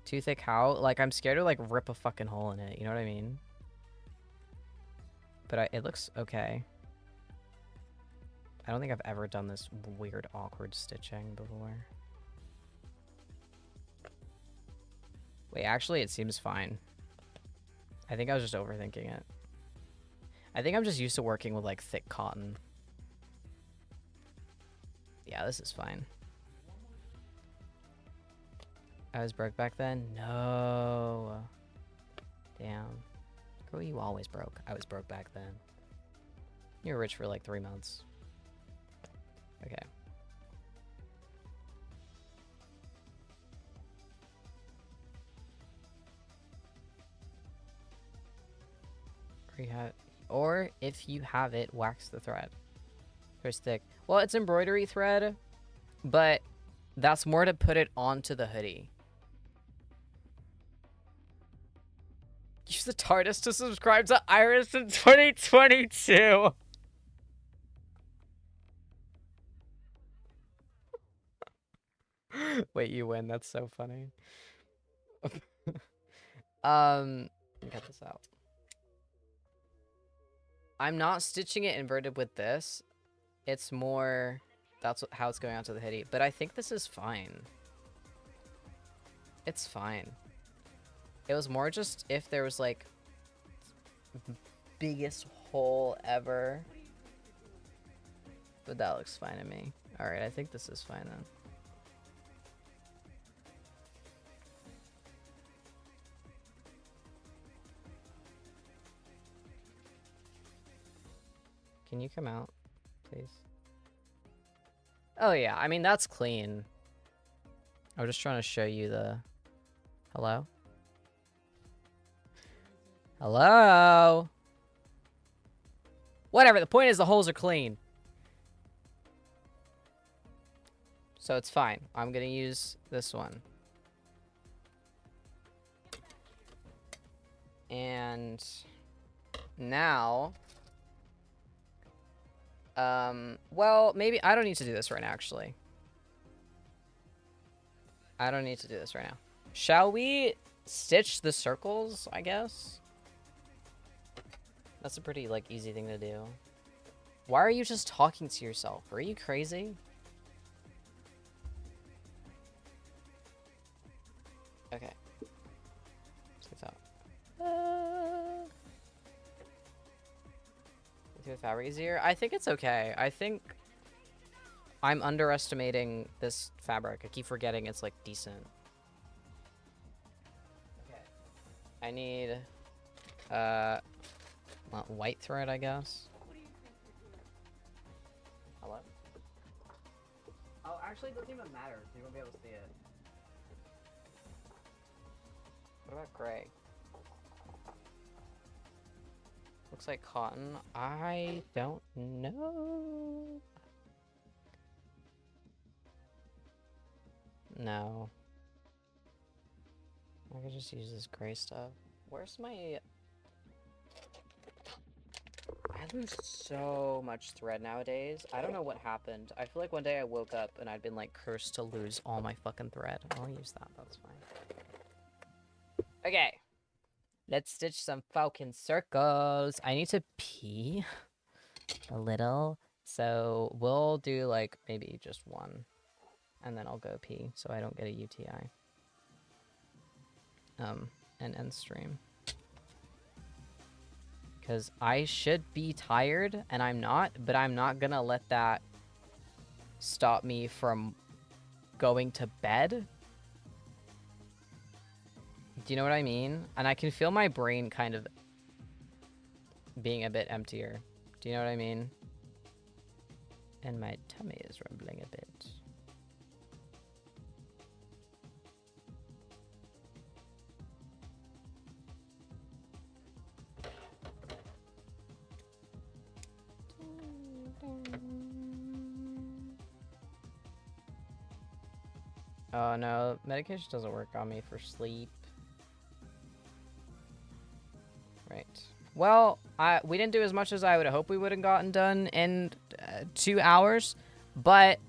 Too thick how? Like, I'm scared to, like, rip a fucking hole in it. You know what I mean? But it looks okay. I don't think I've ever done this weird, awkward stitching before. Wait, actually, it seems fine. I think I was just overthinking it. I think I'm just used to working with, like, thick cotton. Yeah, this is fine. I was broke back then? No. Damn. Girl, you always broke. I was broke back then. You were rich for, like, 3 months. Okay. Or if you have it, wax the thread. First thick. Well, it's embroidery thread, but that's more to put it onto the hoodie. Use the TARDIS to subscribe to Iris in 2022. Wait, you win. That's so funny. Let me cut this out. I'm not stitching it inverted with this. It's more, that's how it's going onto the hoodie. But I think this is fine. It's fine. It was more just if there was like biggest hole ever. But that looks fine to me. Alright, I think this is fine then. Can you come out, please? Oh yeah, I mean, that's clean. I was just trying to show you the... Hello? Hello? Whatever, the point is the holes are clean. So it's fine. I'm gonna use this one. And now... well, maybe I don't need to do this right now, actually. I don't need to do this right now. Shall we stitch the circles, I guess? That's a pretty, like, easy thing to do. Why are you just talking to yourself? Are you crazy? Okay. Let's get this out. The fabric easier? I think it's okay. I think I'm underestimating this fabric. I keep forgetting it's, like, decent. Okay. I need, white thread, I guess. Hello? Oh, actually, it doesn't even matter. You won't be able to see it. What about gray? Looks like cotton. I don't know. No. I could just use this gray stuff. Where's my... I lose so much thread nowadays. I don't know what happened. I feel like one day I woke up and I'd been like cursed to lose all my fucking thread. I'll use that. That's fine. Okay. Let's stitch some falcon circles. I need to pee a little. So we'll do like maybe just one. And then I'll go pee so I don't get a UTI. And end stream. Because I should be tired, and I'm not, but I'm not gonna let that stop me from going to bed. Do you know what I mean? And I can feel my brain kind of being a bit emptier. Do you know what I mean? And my tummy is rumbling a bit. Oh no, medication doesn't work on me for sleep. Right. Well, we didn't do as much as I would hope we would have gotten done in 2 hours, but...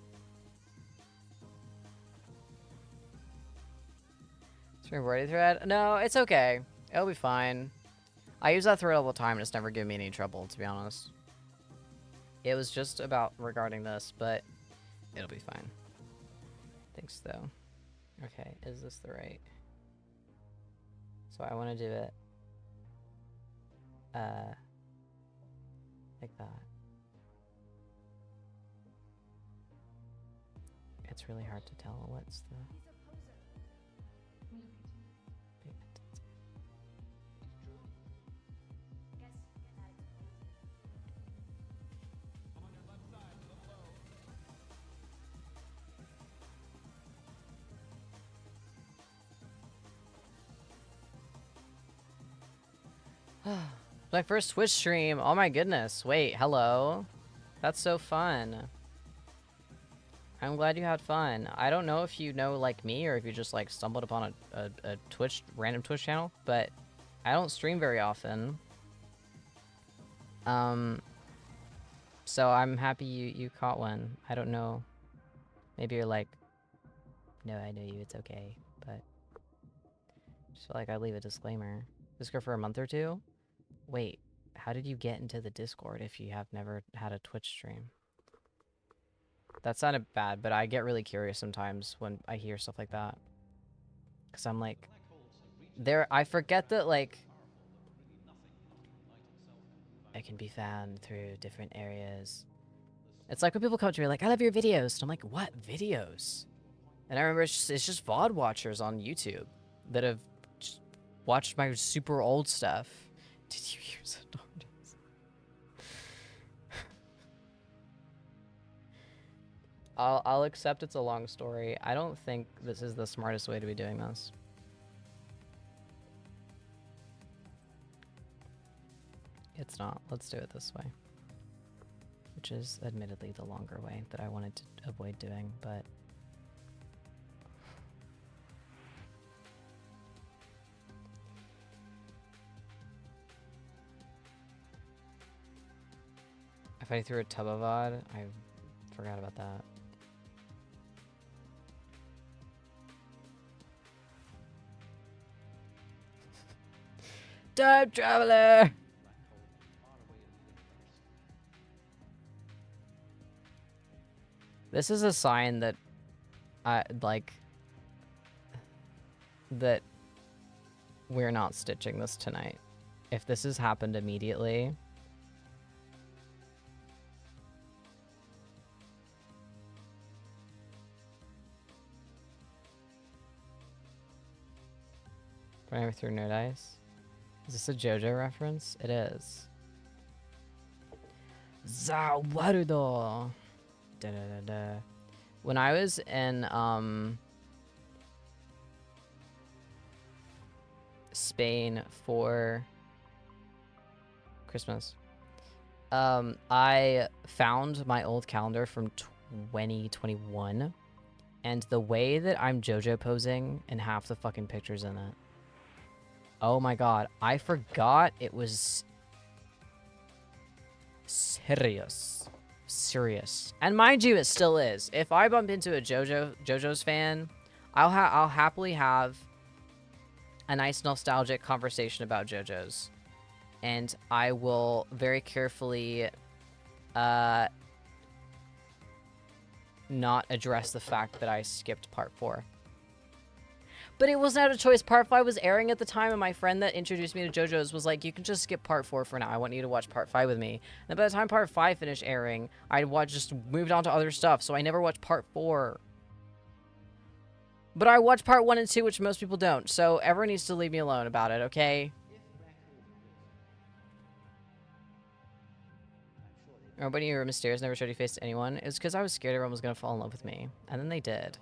Embroidery thread? No, it's okay. It'll be fine. I use that thread all the time and it's never given me any trouble, to be honest. It was just about regarding this, but it'll be fine. Thanks, though. Okay, is this the right? So I want to do it like that. It's really hard to tell what's the... My first Twitch stream. Oh my goodness. Wait, hello. That's so fun. I'm glad you had fun. I don't know if you know like me or if you just like stumbled upon a Twitch, random Twitch channel, but I don't stream very often. So I'm happy you caught one. I don't know. Maybe you're like, no, I know you, it's okay, but Just feel like I'd leave a disclaimer. Discord for a month or two? Wait, how did you get into the Discord if you have never had a Twitch stream? That sounded bad, but I get really curious sometimes when I hear stuff like that. Because I'm like, I forget that, like, it can be found through different areas. It's like when people come to me like, I love your videos. And I'm like, what videos? And I remember it's just VOD watchers on YouTube that have just watched my super old stuff. Did you hear some noises? I'll accept it's a long story. I don't think this is the smartest way to be doing this. It's not. Let's do it this way. Which is admittedly the longer way that I wanted to avoid doing, but... If I threw a tub of VOD, I forgot about that. Time traveler! This is a sign that that we're not stitching this tonight. If this has happened immediately... Running through no dice. Is this a JoJo reference? It is. Zawarudo. Da da da da. When I was in Spain for Christmas, I found my old calendar from 2021, and the way that I'm JoJo posing in half the fucking pictures in it. Oh my god, I forgot it was serious. And mind you, it still is. If I bump into a JoJo's fan, I'll happily have a nice nostalgic conversation about JoJo's. And I will very carefully not address the fact that I skipped part 4. But it wasn't out of choice. Part 5 was airing at the time, and my friend that introduced me to JoJo's was like, you can just skip part 4 for now. I want you to watch part 5 with me. And by the time part 5 finished airing, I'd just moved on to other stuff, so I never watched part 4. But I watched part 1 and 2, which most people don't, so everyone needs to leave me alone about it, okay? Remember when you were mysterious, never showed your face to anyone? It was because I was scared everyone was going to fall in love with me. And then they did.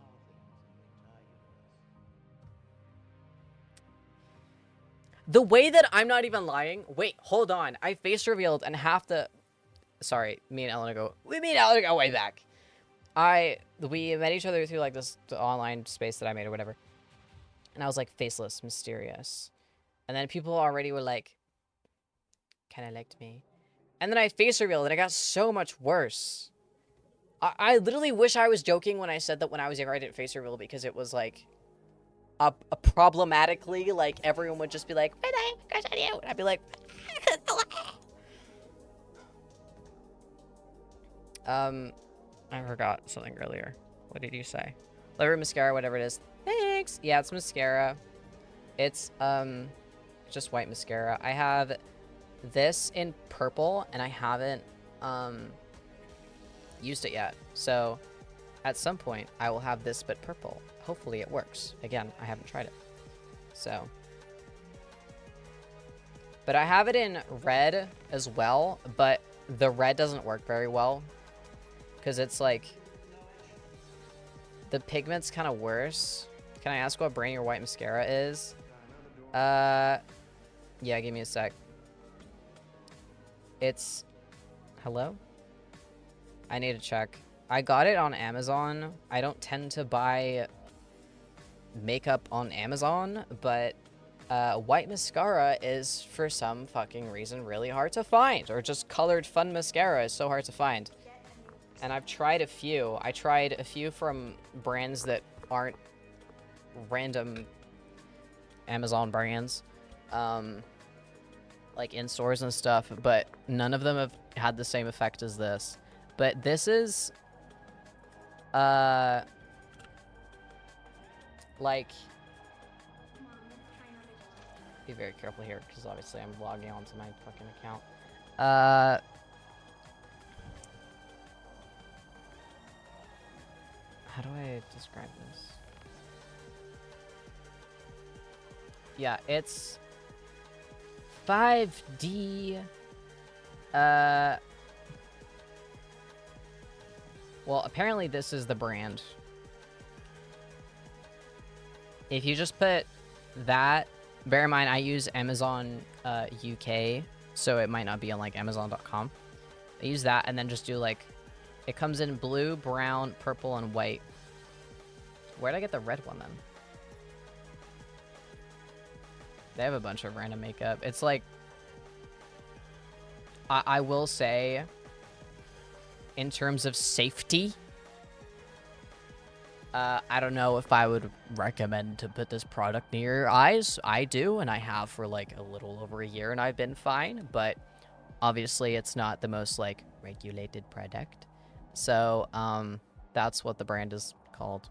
The way that I'm not even lying... Wait, hold on. I face revealed and half the... Sorry, me and Elena go way back. We met each other through, like, this online space that I made or whatever. And I was, like, faceless, mysterious. And then people already were like... Kinda liked me. And then I face revealed and it got so much worse. I literally wish I was joking when I said that when I was younger I didn't face reveal because it was, like... problematically, like, everyone would just be like, crush on you, and I'd be like, I forgot something earlier. What did you say? Liver mascara, whatever it is. Thanks. Yeah, it's mascara. It's just white mascara. I have this in purple, and I haven't used it yet. So at some point, I will have this but purple. Hopefully it works. Again, I haven't tried it. So. But I have it in red as well, but the red doesn't work very well. Because it's like... The pigment's kind of worse. Can I ask what brand your white mascara is? Yeah, give me a sec. It's... Hello? I need to check. I got it on Amazon. I don't tend to buy makeup on Amazon, but white mascara is, for some fucking reason, really hard to find. Or just colored fun mascara is so hard to find. And I've tried a few. I tried a few from brands that aren't random Amazon brands, like in stores and stuff, but none of them have had the same effect as this. But this is, like, be very careful here, because obviously I'm logging onto my fucking account. How do I describe this? Yeah, it's 5D. Well, apparently this is the brand. If you just put that, bear in mind I use Amazon UK, so it might not be on like Amazon.com. I use that and then just do like, it comes in blue, brown, purple, and white. Where'd I get the red one then? They have a bunch of random makeup. It's like, I will say, in terms of safety, I don't know if I would recommend to put this product near your eyes. I do, and I have for like a little over a year, and I've been fine. But obviously, it's not the most like regulated product. So that's what the brand is called.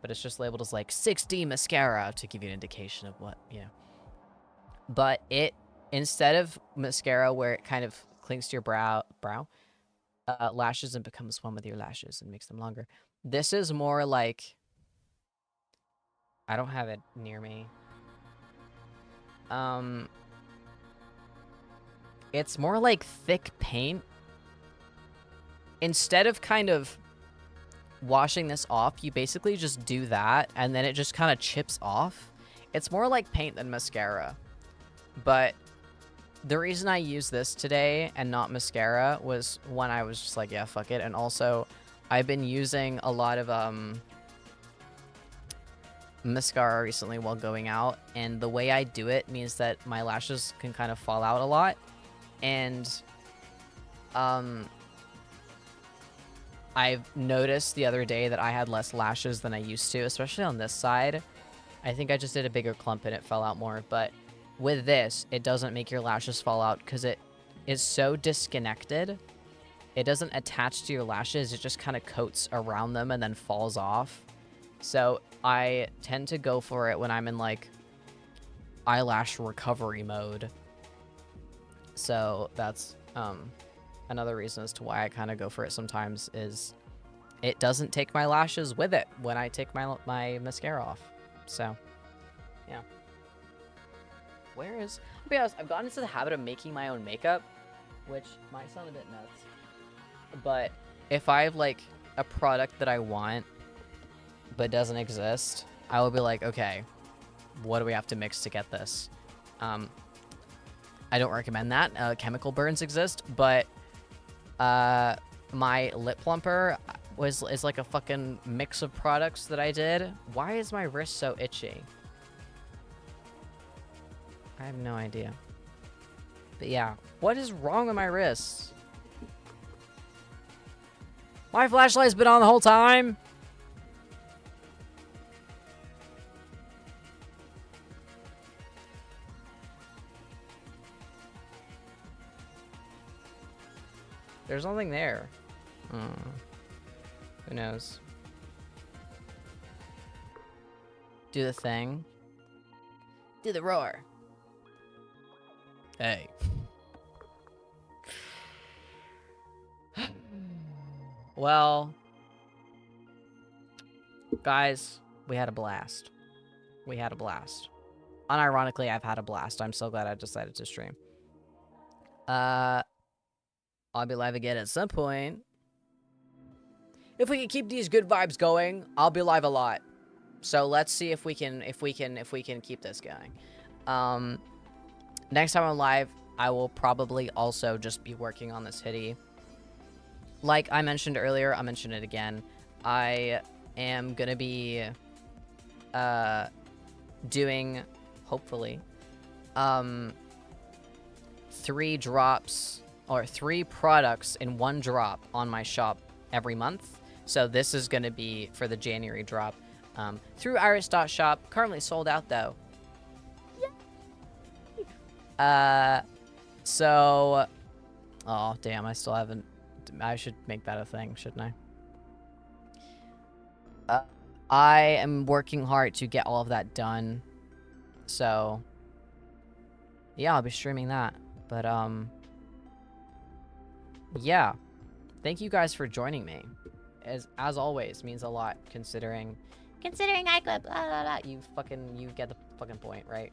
But it's just labeled as like 6D mascara to give you an indication of what, you know. But it, instead of mascara where it kind of clings to your brow, lashes and becomes one with your lashes and makes them longer. This is more like, I don't have it near me. It's more like thick paint. Instead of kind of washing this off, you basically just do that, and then it just kind of chips off. It's more like paint than mascara. But the reason I used this today and not mascara was when I was just like, yeah, fuck it. And also, I've been using a lot of mascara recently while going out, and the way I do it means that my lashes can kind of fall out a lot. And I've noticed the other day that I had less lashes than I used to, especially on this side. I think I just did a bigger clump and it fell out more, but with this, it doesn't make your lashes fall out because it is so disconnected. It doesn't attach to your lashes. It just kind of coats around them and then falls off. So I tend to go for it when I'm in like eyelash recovery mode. So that's another reason as to why I kind of go for it sometimes is it doesn't take my lashes with it when I take my mascara off. So, yeah. Where is... I'll be honest, I've gotten into the habit of making my own makeup, which might sound a bit nuts. But if I have, like, a product that I want but doesn't exist, I will be like, okay, what do we have to mix to get this? I don't recommend that. Chemical burns exist, but my lip plumper is like a fucking mix of products that I did. Why is my wrist so itchy? I have no idea. But yeah, what is wrong with my wrists? My flashlight's been on the whole time. There's nothing there. Who knows? Do the thing. Do the roar. Hey. Well, guys, we had a blast. We had a blast. Unironically, I've had a blast. I'm so glad I decided to stream. I'll be live again at some point. If we can keep these good vibes going, I'll be live a lot. So let's see if we can keep this going. Next time I'm live, I will probably also just be working on this hoodie. Like I mentioned earlier, I'll mention it again. I am gonna be doing, hopefully, 3 drops or 3 products in 1 drop on my shop every month. So this is going to be for the January drop through iris.shop. Currently sold out though. So, oh damn, I still haven't. I should make that a thing, shouldn't I? I am working hard to get all of that done. So, yeah, I'll be streaming that. But yeah. Thank you guys for joining me. As always, means a lot considering I could blah blah blah. You get the fucking point, right?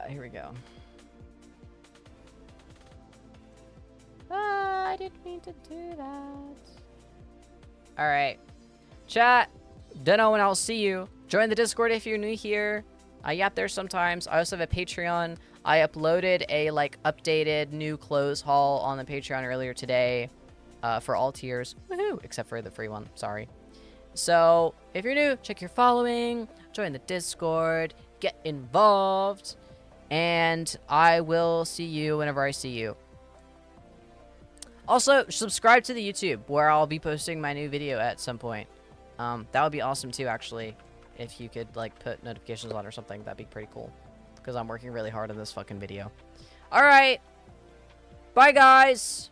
Here we go. I didn't mean to do that. Alright. Chat. Don't know when I'll see you. Join the Discord if you're new here. I yap there sometimes. I also have a Patreon. I uploaded a, like, updated new clothes haul on the Patreon earlier today. For all tiers. Woohoo! Except for the free one. Sorry. So, if you're new, check your following. Join the Discord. Get involved. And I will see you whenever I see you. Also, subscribe to the YouTube, where I'll be posting my new video at some point. That would be awesome too, actually. If you could, like, put notifications on or something, that'd be pretty cool. Because I'm working really hard on this fucking video. Alright. Bye, guys!